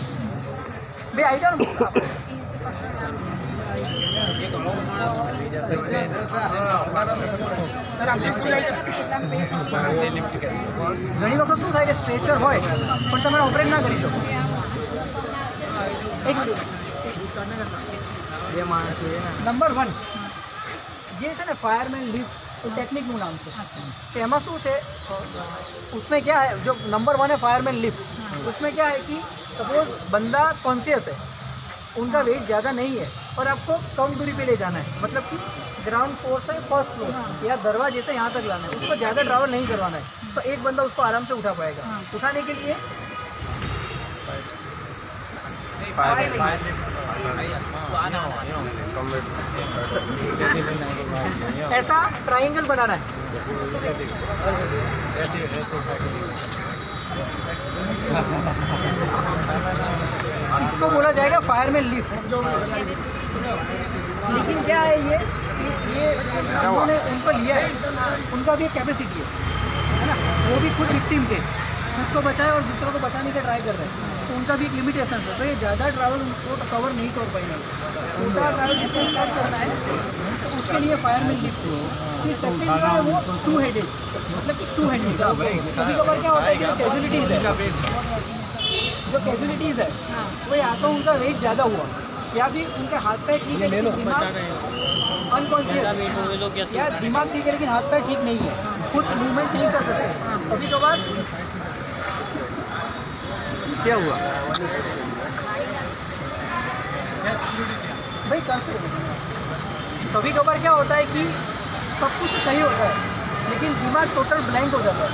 भाई आइडिया ઘણી વખત શું થાય કે સ્ટ્રેચર હોય પણ તમે ઓપરેટ ના કરી શકો। એક મિનિટ, નંબર 1 જે છે ને ફાયરમેન લિફ્ટ ટેકનિકનું નામ છે। તો એમાં શું છે, उसमें क्या है, जो नंबर 1 है फायरमैन लिफ्ट, उसमें क्या है कि सपोज बंदा कॉन्शियस है, उनका वेट ज़्यादा नहीं है और आपको कम दूरी पे ले जाना है, मतलब कि ग्राउंड फ्लोर से फर्स्ट फ्लोर या दरवाजे से यहाँ तक लाना है, उसको ज़्यादा ट्रैवल नहीं करवाना है, तो एक बंदा उसको आराम से उठा पाएगा। उठाने के लिए ऐसा ट्रायंगल बनाना है, इसको बोला जाएगा फायरमैन लिफ्ट। लेकिन क्या है ये उन्होंने उनको लिया है, उनका भी एक कैपेसिटी है ना, वो भी खुद विक्टिम थे, खुद को बचाए और दूसरों को बचाने का ट्राई कर रहे हैं, तो उनका भी एक लिमिटेशन है। तो ये ज़्यादा ट्रैवल उनको कवर नहीं कर पाएंगे, छोटा ट्रैवल जिसको स्टार्ट करना है तो उसके लिए फायरमैन लिफ्ट ये सेकंड जो है वो 2 हेडेड, मतलब कि 2 हेडेड। कभी कभार क्या होता है कि जो कैजुअलिटीज़ है वो या तो उनका वेट ज़्यादा हुआ या फिर उनके हाथ पैर ठीक है, अनकॉन्शियस, या दिमाग ठीक है लेकिन हाथ पैर ठीक नहीं है, खुद मूवमेंट नहीं कर सकते। कभी कभार क्या हुआ भाई कैसे, कभी कभार क्या होता है कि सब कुछ सही होता है लेकिन दिमाग टोटल ब्लैंक हो जाता है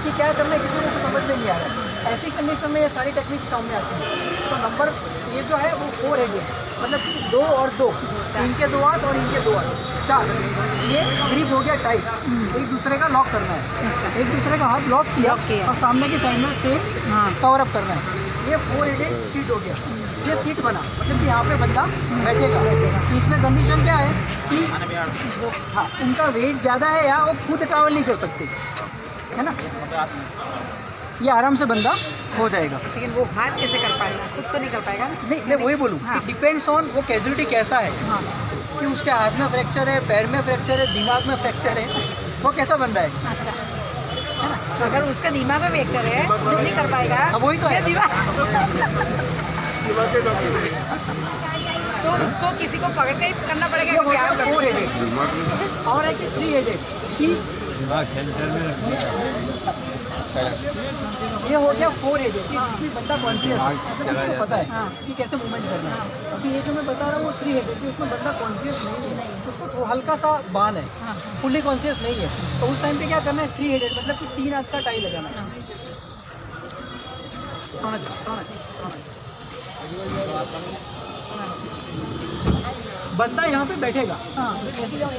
कि क्या करना है, किसी को कुछ समझ में नहीं आ रहा है। ऐसी कंडीशन में ये सारी टेक्निक्स काम में आती हैं। तो नंबर ये जो है वो 4 हेडेड, मतलब कि 2 और 2, इनके 2 हाथ और इनके 2 हाथ, 4। ये ग्रिप हो गया टाइट, एक दूसरे का लॉक करना है, एक दूसरे का हाथ लॉक किया और सामने की साइड में से कवर अप करना है। ये 4 हेडेड शीट हो गया, ये सीट बना, मतलब कि यहाँ पे बंदा बैठेगा। इसमें कंडीशन क्या है कि हाँ उनका वेट ज़्यादा है या वो खुद ट्रैवल नहीं कर सकते, है ना, ये आराम से बंदा हो जाएगा। लेकिन वो हाथ कैसे कर पाएगा, खुद तो नहीं कर पाएगा ना। नहीं, मैं वही बोलूँ कि डिपेंड्स ऑन वो कैजुअलिटी कैसा है, कि उसके हाथ में फ्रैक्चर है, पैर में फ्रैक्चर है, दिमाग में फ्रैक्चर है, वो कैसा बंदा है, अच्छा, है ना। तो अगर उसका दिमाग में फ्रैक्चर है वो नहीं कर पाएगा, अब वही तो है तो उसको किसी को पकड़ के करना पड़ेगा ये कि क्या होता है 4 हेडेड और है कि 3 हेडेड कि ये हो गया 4 हेडेड कि जिसमें बंदा कॉन्शियस है, मतलब उसको पता है कि कैसे मूवमेंट करना है। अभी ये जो मैं बता रहा हूँ वो 3 हेडेड कि उसमें बंदा कॉन्शियस नहीं है, उसको तो हल्का सा बान है, फुल्ली कॉन्शियस नहीं है, तो उस टाइम पे क्या करना है 3 हेडेड, मतलब कि 3 हाथ का टाई लगाना है। बंदा यहाँ पे बैठेगा, हाँ कैसे जाओ,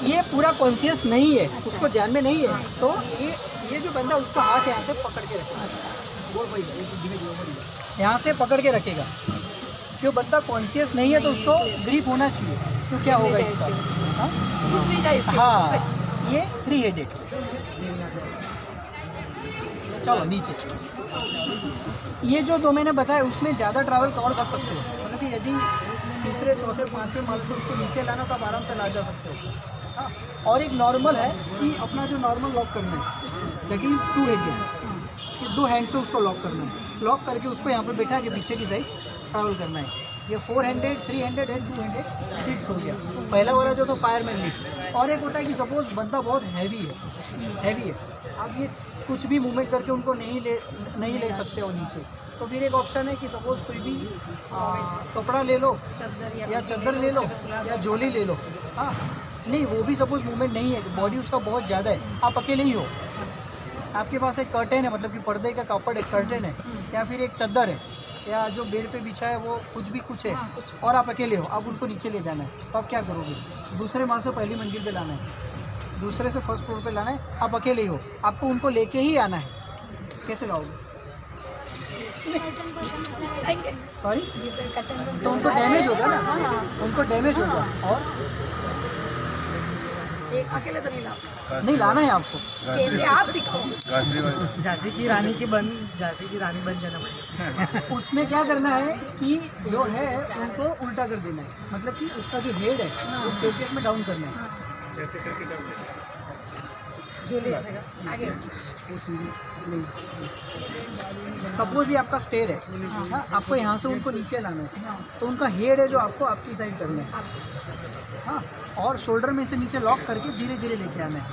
ये पूरा कॉन्शियस नहीं है, उसको ध्यान में नहीं है, तो ये जो बंदा उसका हाथ यहाँ से पकड़ के रखेगा, यहाँ से पकड़ के रखेगा। जो बंदा कॉन्शियस नहीं है तो उसको ग्रिप होना चाहिए, तो क्या होगा इसका, हाँ ये 3 हेडेड। चलो नीचे, ये जो 2 मैंने बताया उसमें ज़्यादा ट्रैवल कवर कर सकते हो, मतलब कि यदि तीसरे चौथे पाँचवें माल से उसको नीचे लाना तो आप आराम से ला जा सकते हो। हाँ, और एक नॉर्मल है कि अपना जो नॉर्मल लॉक करना है, लेकिन 2 हेडेड, 2 हैंड से उसको लॉक करना है, लॉक करके उसको यहाँ पे बैठा के पीछे की साइड ट्रैवल करना है। ये 4 हैंडेड, 3 हैंडेड है, 2 हैंडेड सीट्स हो गया। पहला वाला जो तो फायरमैन लिफ्ट। और एक होता है कि सपोज बंदा बहुत हैवी है, आप ये कुछ भी मूवमेंट करके उनको नहीं ले सकते हो नीचे, तो फिर एक ऑप्शन है कि सपोज कोई भी कपड़ा ले लो या चादर ले लो या झोली ले लो। हाँ नहीं, वो भी सपोज मूवमेंट नहीं है, बॉडी उसका बहुत ज़्यादा है, आप अकेले ही हो, आपके पास एक कर्टेन है, मतलब कि पर्दे का कपड़ एक कर्टेन है, या फिर एक चादर है, या जो बेड पे बिछा है वो कुछ है, और आप अकेले हो, आप उनको नीचे ले जाना है, तो आप क्या करोगे? दूसरे माल से पहली मंजिल पे लाना है, दूसरे से फर्स्ट फ्लोर पे लाना है, आप अकेले हो, आपको उनको लेके ही आना है, कैसे लाओगे? सॉरी, तो उनको डैमेज होगा ना, उनको डैमेज होगा, और एक अकेले तो नहीं लाओ, नहीं लाना है आपको। कैसे आप सिखाओ, झांसी की रानी बन जाना पड़ेगा। उसमें क्या करना है कि जो है उनको उल्टा कर देना है, मतलब कि उसका जो हेड है वो स्टेज में डाउन करना है, झूले ऐसे कर, आगे वो सीढ़ी नहीं। सपोज ये आपका स्टेयर है, हाँ, आपको यहाँ से उनको नीचे लाना है, तो उनका हेड है जो आपको आपकी साइड करना है, हाँ, और शोल्डर में से नीचे लॉक करके धीरे धीरे लेके आना है।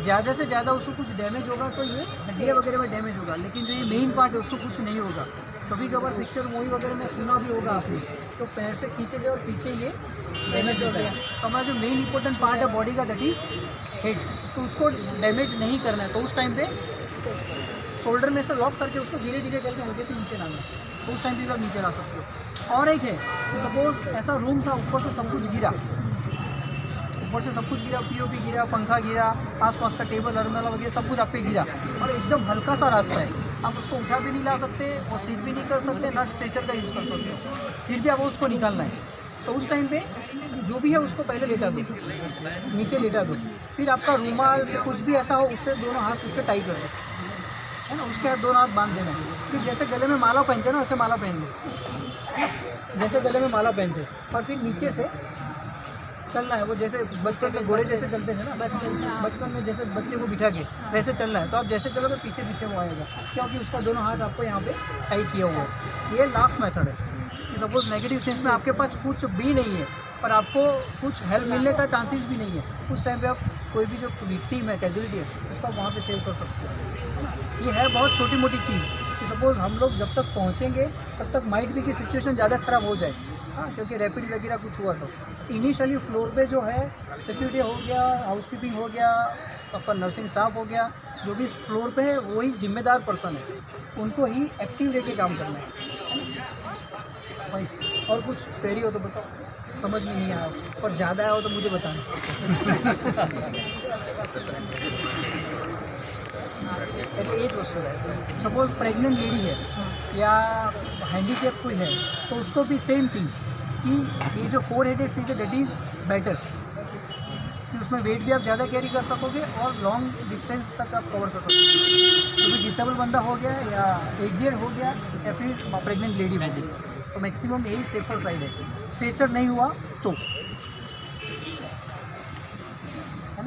ज़्यादा से ज़्यादा उसको कुछ डैमेज होगा तो ये हड्डियाँ वगैरह में डैमेज होगा, लेकिन जो ये मेन पार्ट है उसको कुछ नहीं होगा। कभी कभार पिक्चर मूवी वगैरह में सुना भी होगा आपने, तो पैर से खींचे गए और पीछे ये डैमेज हो गया। तो हमारा जो मेन इंपॉर्टेंट पार्ट है बॉडी का, दैट इज़ हेड, तो उसको डैमेज नहीं करना है, तो उस टाइम पे शोल्डर में से लॉक करके उसको धीरे धीरे करके हल्के से नीचे लाना है, तो उस टाइम पे भी आप नीचे ला सकते हो। और एक है, सपोज ऐसा रूम था, ऊपर से सब कुछ गिरा, पीओपी गिरा, पंखा गिरा, आसपास का टेबल अलमारी वगैरह सब कुछ आप पे गिरा, और एकदम हल्का सा रास्ता है, आप उसको उठा भी नहीं ला सकते और सीट भी नहीं कर सकते, नट स्ट्रेचर का यूज़ कर सकते हो, फिर भी आपको उसको निकालना है। तो उस टाइम पे जो भी है उसको पहले लेटा दो, नीचे लेटा दो, फिर आपका रुमाल कुछ भी ऐसा हो उससे दोनों हाथ उससे टाई कर दो, है ना, उसके हाथ दोनों हाथ बांध देना है। फिर जैसे गले में माला पहनते हैं ना, वैसे माला पहन लो, जैसे गले में माला पहनते, और फिर नीचे से चलना है, वो जैसे बचपन में घोड़े जैसे चलते थे ना, बचपन में जैसे बच्चे को बिठा के वैसे चलना है। तो आप जैसे चलोगे पीछे पीछे वो आएगा, क्योंकि उसका दोनों हाथ आपको यहाँ पे टाई किया हुआ है। ये लास्ट मेथड है कि सपोज नेगेटिव सेंस में आपके पास कुछ भी नहीं है और आपको कुछ हेल्प मिलने का चांसेस भी नहीं है, उस टाइम पे आप कोई भी जो विक्टिम है, कैजुअलिटी है, उसको वहाँ पे सेव कर सकते हो। ये है बहुत छोटी मोटी चीज़ कि सपोज हम लोग जब तक पहुँचेंगे तब तक माइट भी की सिचुएशन ज़्यादा ख़राब हो जाए, हाँ, क्योंकि रैपिड वगैरह कुछ हुआ तो इनिशियली फ्लोर पे जो है सिक्योरिटी हो गया, हाउसकीपिंग हो गया, आपका नर्सिंग स्टाफ हो गया, जो भी फ्लोर पे है वही जिम्मेदार पर्सन है, उनको ही एक्टिव रह के काम करना है भाई। और कुछ क्वेरी हो तो बताओ, समझ में नहीं आया और ज़्यादा आया हो तो मुझे बताना। एक वस्तु है, सपोज प्रेग्नेंट लेडी है या हैंडीकैप कोई है, तो उसको भी सेम थिंग कि ये जो 4 हेडेड सीट है दैट इज़ बेटर, कि उसमें वेट भी आप ज़्यादा कैरी कर सकोगे और लॉन्ग डिस्टेंस तक आप कवर कर सकोगे। तो भी डिसेबल बंदा हो गया या एजेड हो गया या फिर प्रेग्नेंट लेडी हो गई, तो मैक्सिमम यही सेफर साइड है। स्ट्रेचर नहीं हुआ तो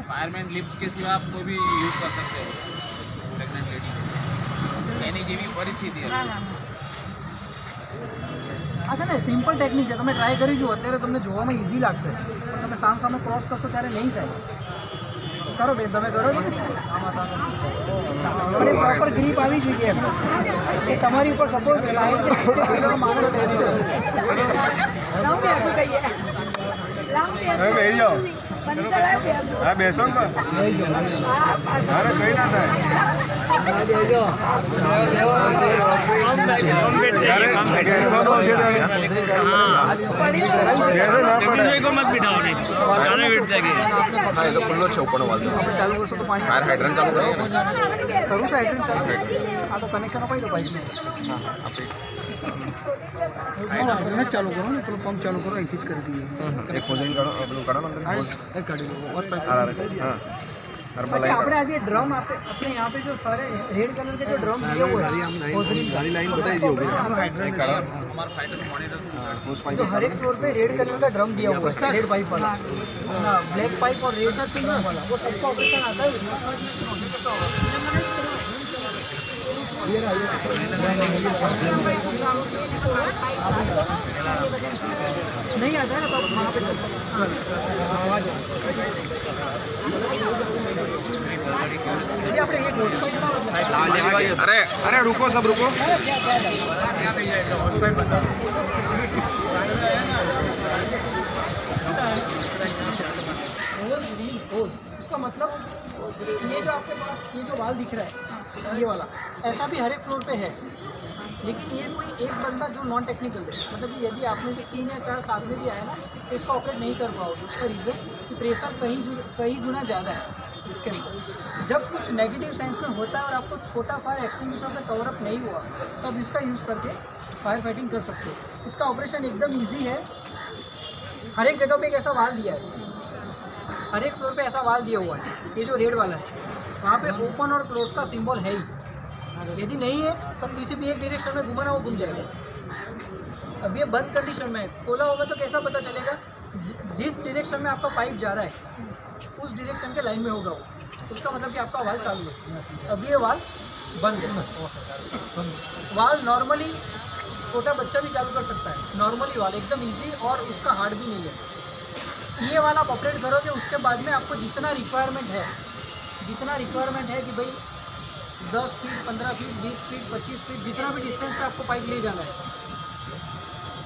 फायरमैन लिफ्ट के सिवा आप कोई भी यूज़ कर सकते हो प्रेग्नेंट लेडी, एनी जेवी परिस्थिति है। अच्छा नहीं, सिंपल टेक्निक है, તમે ટ્રાય કરી જુઓ, અત્યારે તમને જોવામાં ઇઝી લાગશે, પણ તમે સામ સામે ક્રોસ કરશો ત્યારે નહીં થાય। કરો બેન, તમે કરો ને, પ્રોપર ગ્રીપ આવી જોઈએ કે તમારી ઉપર સપોઝ સાઈડ નીચે પેલો માણસ બેસે, लाऊं भी ऐसे कहिए, लाऊं भी ऐसे फर्नीचर है हाँ बेसन में अरे कहीं ना था हाँ ये खुल्लो છે ઉપરનો વાલ્વ ચાલુ કરશો તો પાણી ફાયર હાઇડ્રન્ટ ચાલુ કરીએ કરું છું હાઇડ્રન્ટ ચાલુ આ તો કનેક્શન અપાઈ દો પાઇપને હાઇડ્રન્ટ ચાલુ કરો ને પેલું પંપ ચાલુ કરો અહીંથી જ કરી દઈએ એક ફોઝિંગ કાઢો પેલું કાઢો અંદર એ કાઢી લો બસ પાઇપ હા પછી આપણે આજે ડ્રમ अपने यहाँ पे जो सारे रेड कलर के जो ड्रम दिए हुए हैं गाड़ी लाइन बताई दी होगी जो हर एक फ्लोर पे रेड कलर का ड्रम दिया हुआ है रेड पाइप वाला ब्लैक पाइप और रेड वाला वो सबका ऑपरेशन आता है नहीं आता है ना तो वहाँ पे चलता ये अपने एक अरे अरे रुको सब रुको इसका मतलब ये जो आपके पास ये जो वाल दिख रहा है ये वाला ऐसा भी हर एक फ्लोर पे है लेकिन ये कोई एक बंदा जो नॉन टेक्निकल है मतलब कि यदि आप में से 3 या 4 साथ में भी आए ना तो इसका ऑपरेट नहीं कर पाओगे उसका रीज़न कि प्रेशर कई गुना ज़्यादा है इसके अंदर जब कुछ नेगेटिव सेंस में होता है और आपको छोटा फायर एक्सटिंग्विशर से कवर अप नहीं हुआ तो आप इसका यूज़ करके फायर फाइटिंग कर सकते हो इसका ऑपरेशन एकदम ईजी है हर एक जगह पे एक ऐसा वाल दिया है हर एक फ्लोर पे ऐसा वाल दिया हुआ है ये जो रेड वाला है वहाँ पे ओपन और क्लोज का सिंबल है ही यदि नहीं है तो किसी भी एक डायरेक्शन में घुमाना वो घूम जाएगा अब ये बंद कंडीशन में खोला होगा तो कैसा पता चलेगा जिस डायरेक्शन में आपका पाइप जा रहा है उस डायरेक्शन के लाइन में होगा वो उसका मतलब कि आपका वाल चालू है अब ये वाल बंद है वाल नॉर्मली छोटा बच्चा भी चालू कर सकता है नॉर्मली वाल एकदम ईजी और उसका हार्ड भी नहीं है ये वाला आप ऑपरेट करोगे उसके बाद में आपको जितना रिक्वायरमेंट है कि भाई 10 फीट 15 फीट 20 फीट 25 फीट जितना भी डिस्टेंस पे आपको पाइप ले जाना है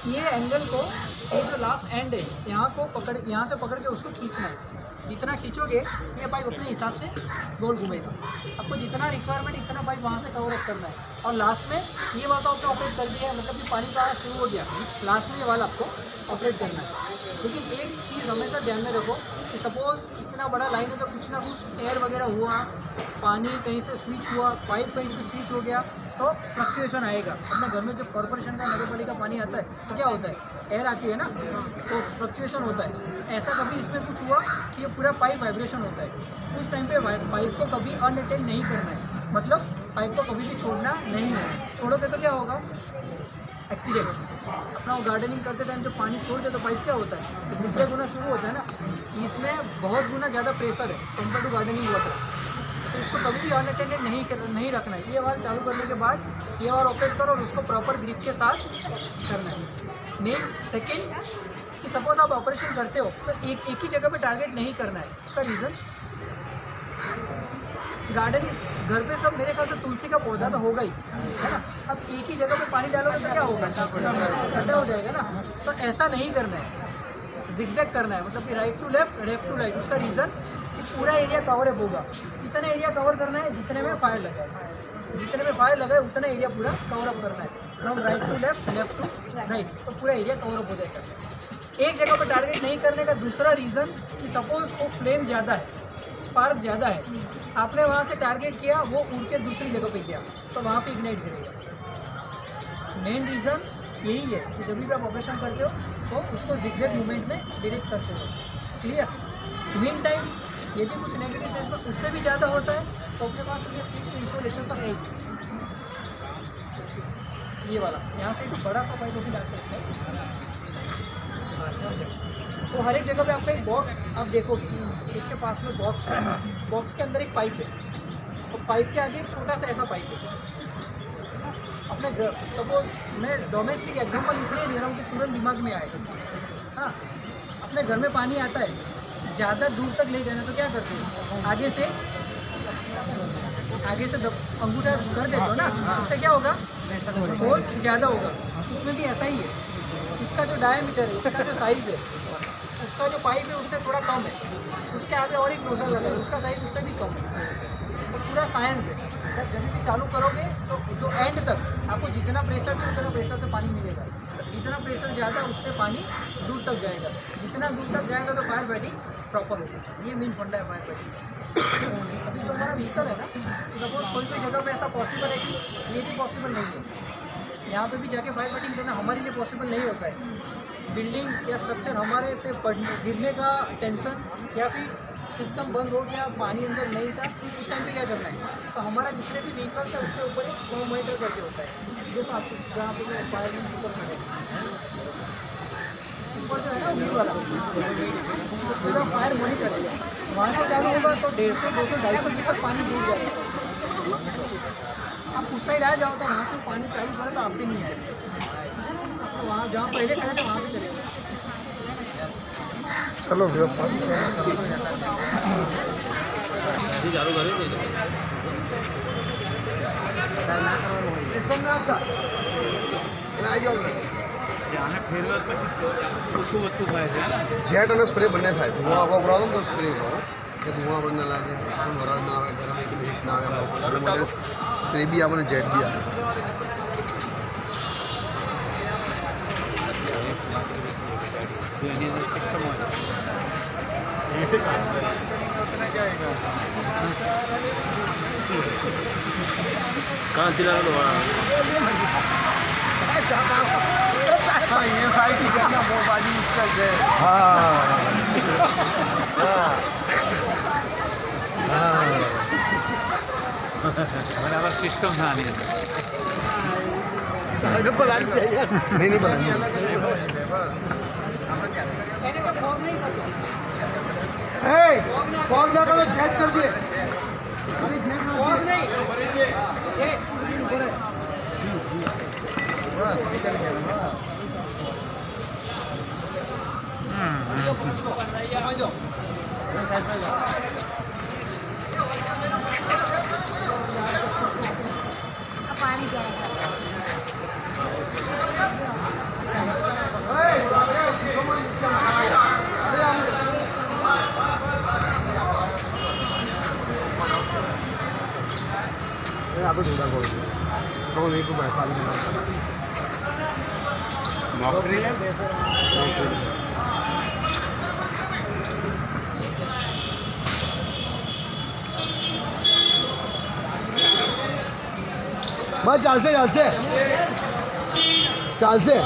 ये एंगल को ये जो लास्ट एंड है यहाँ से पकड़ के उसको खींचना है जितना खींचोगे ये पाइप अपने हिसाब से गोल घूमेगा आपको जितना रिक्वायरमेंट इतना पाइप वहाँ से कवर अप करना है और लास्ट में ये वाला तो आपने ऑपरेट कर दिया है मतलब कि पानी का शुरू हो गया लास्ट में ये वाला आपको ऑपरेट करना है लेकिन एक चीज़ हमेशा ध्यान में रखो कि सपोज़ इतना बड़ा लाइन है तो कुछ ना कुछ एयर वगैरह हुआ पानी कहीं से स्विच हुआ पाइप कहीं से स्विच हो गया तो फ्लक्चुएशन आएगा अपने घर में जब कॉर्पोरेशन का नगर पालिका पानी आता है तो क्या होता है एयर आती है ना तो फ्लक्चुएशन होता है ऐसा कभी इसमें कुछ हुआ कि ये पूरा पाइप वाइब्रेशन होता है उस टाइम पे पाइप को कभी अनअटेंड नहीं करना है मतलब पाइप को कभी भी छोड़ना नहीं है छोड़ोगे तो क्या होगा एक्सीडेंट अपना वो गार्डनिंग करते टाइम जब पानी छोड़ दे तो पाइप क्या होता है तो सिलसिला गुना शुरू होता है ना इसमें बहुत गुना ज़्यादा प्रेशर है कंपेयर टू गार्डनिंग वाटर तो इसको कभी भी अनअटेंडेड नहीं रखना है ये वाल चालू करने के बाद ये वाल ऑपरेट करो और उसको प्रॉपर ग्रिप के साथ करना है मेन सेकेंड कि सपोज आप ऑपरेशन करते हो तो एक ही जगह पे टारगेट नहीं करना है उसका रीज़न गार्डनिंग घर पे सब मेरे ख्याल से तुलसी का पौधा तो होगा ही है ना अब एक ही जगह पे पानी डालोगे तो क्या होगा गड्ढा हो जाएगा ना तो ऐसा नहीं करना है जिगजैग करना है मतलब कि right to left to right उसका रीज़न कि पूरा एरिया कवर अप होगा इतना एरिया कवर करना है जितने में फायर लगाए उतना एरिया पूरा कवर अप करना है from right to left to right तो पूरा एरिया कवर अप हो जाएगा एक जगह पर टारगेट नहीं करने का दूसरा रीज़न कि सपोज वो फ्लेम ज़्यादा है स्पार्क ज़्यादा है आपने वहाँ से टारगेट किया वो उड़ के दूसरी जगह पे गया तो वहाँ पे इग्नाइट करेगा मेन रीज़न यही है कि जब भी आप ऑपरेशन करते हो तो उसको जिगजैग मूवमेंट में डायरेक्ट करते हो क्लियर मीन टाइम यदि कुछ नेगेटिव सेंस में उससे भी ज़्यादा होता है तो अपने पास ये फिक्स इंस्टॉलेशन का है ये वाला यहाँ से एक बड़ा सा पाइप भी डालते हैं तो हर एक जगह पे आपका एक बॉक्स आप देखोगे इसके पास में बॉक्स है बॉक्स के अंदर एक पाइप है तो पाइप के आगे एक छोटा सा ऐसा पाइप है अपने घर सपोज मैं डोमेस्टिक एग्जांपल इसलिए दे रहा हूँ कि तुरंत दिमाग में आए हाँ अपने घर में पानी आता है ज़्यादा दूर तक ले जाना तो क्या करते हैं आगे से अंगूठा कर देते हो ना उससे क्या होगा फोर्स ज़्यादा होगा उसमें भी ऐसा ही है इसका जो डायमीटर है इसका जो साइज़ है उसका जो पाइप है उससे थोड़ा कम है, उसके आगे और एक नोजल लगा है, उसका साइज उससे भी कम है। तो पूरा साइंस है। जब भी चालू करोगे तो जो एंड तक आपको जितना प्रेशर चाहिए उतना प्रेशर से पानी मिलेगा, जितना प्रेशर ज़्यादा उससे पानी दूर तक जाएगा, जितना दूर तक जाएगा तो फायर फाइटिंग प्रॉपर होगा। ये मेन फंडा है फायर फाइटिंग। अभी जो हमारा व्हीकल है ना, सपोज कोई जगह पे ऐसा पॉसिबल है कि ये भी पॉसिबल नहीं है, यहाँ पे भी जाके फायर फाइटिंग करना हमारे लिए पॉसिबल नहीं होता है। बिल्डिंग या स्ट्रक्चर हमारे पे गिरने का टेंशन या फिर सिस्टम बंद हो गया, पानी अंदर नहीं था, उस टाइम पे क्या करना है, तो हमारा जितने भी व्हीकल्स है उसके ऊपर एक थर्मोमीटर करके होता है, जो तो आपको जहाँ पे फायर ऊपर खड़े ऊपर जो है ना व्हील वाला पूरा फायर मॉनिटर है, वहाँ से चालू होगा तो 150, 200, 250 लीटर पानी दूर जाएगा। आप उस साइड आ जाओ तो वहाँ से पानी चालू करें तो आप भी नहीं आएगा, तो वहाँ जहाँ पहले खड़े थे वहाँ पे चले गए। चलो भैया જેટ અને સ્પ્રે બંને થાય. ધુઆ આપણો પ્રોબ્લેમ તો સ્પ્રે કરો કે ધુઆ પણ ના લાગે, વરાળ ના આવે, ઘરમાં એક હીટ ના આવે, સ્પ્રે બી આવે ને જેટ બી આવે. कहाँ चिल्ला रहा ये साइड ही करना वो बाजी चल जाए। बराबर सिस्टम था नहीं નહીં નહીં બનાવી फॉग जाकर तो जेट कर दिए, फॉग नहीं जेट ऊपर है। पानी जाएगा આપણે જોડા કરો તો નહીં તો ભાઈ ખાલી नौकरी બસ ચાલશે ચાલશે ચાલશે.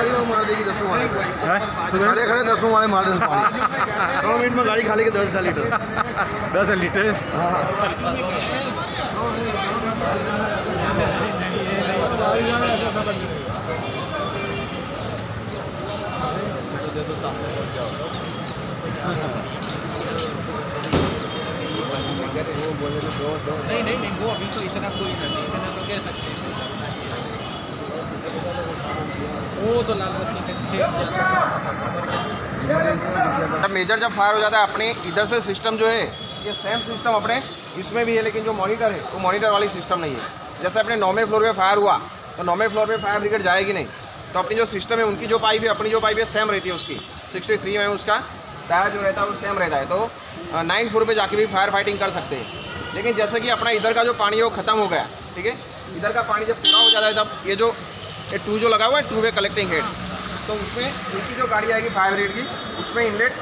खड़ी में मार देगी 10 वाले खड़े खड़े 10 वाले मार दे पानी 2 मिनट में गाड़ी खाली के 10 लीटर 10 लीटर नहीं वो अभी तो इतना कोई नहीं, इतना तो कह सकते हैं वो तो लाल बत्ती जब मेजर जब फायर हो जाता है अपने इधर से सिस्टम जो है ये सेम सिस्टम अपने इसमें भी है, लेकिन जो मॉनिटर है वो मॉनिटर वाली सिस्टम नहीं है। जैसे अपने 9वें फ्लोर पे फायर हुआ तो 9वें फ्लोर पे फायर ब्रिगेड जाएगी नहीं, तो अपनी जो सिस्टम है उनकी जो पाइप है अपनी जो पाइप है सेम रहती है, उसकी 63 में उसका टायर जो रहता है वो सेम रहता है, तो 9th फ्लोर पे जाके भी फायर फाइटिंग कर सकते हैं। लेकिन जैसे कि अपना इधर का जो पानी है वो ख़त्म हो गया, ठीक है। इधर का पानी जब पूरा हो जाता है तब ये जो ये टू जो लगा हुआ है, टू वे कलेक्टिंग हेड, तो उसमें इनकी जो गाड़ी आएगी फायर ब्रिगेड की, उसमें इनलेट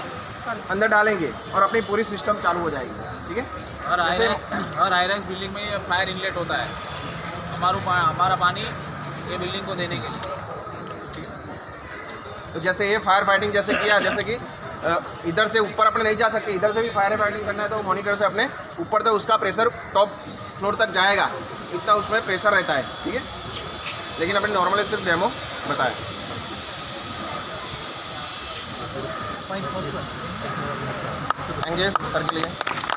अंदर डालेंगे और अपनी पूरी सिस्टम चालू हो जाएगी, ठीक है। और हाईराइज बिल्डिंग में ये फायर इनलेट होता है हमारा पानी ये बिल्डिंग को देने के लिए। तो जैसे ये फायर फाइटिंग जैसे किया, जैसे कि इधर से ऊपर अपने नहीं जा सकते, इधर से भी फायर फाइटिंग करना है तो मॉनिटर से अपने ऊपर तक उसका प्रेशर टॉप फ्लोर तक जाएगा, इतना उसमें प्रेशर रहता है, ठीक है। लेकिन अपने नॉर्मली सिर्फ डेमो बताया। थैंक यू सर के लिए।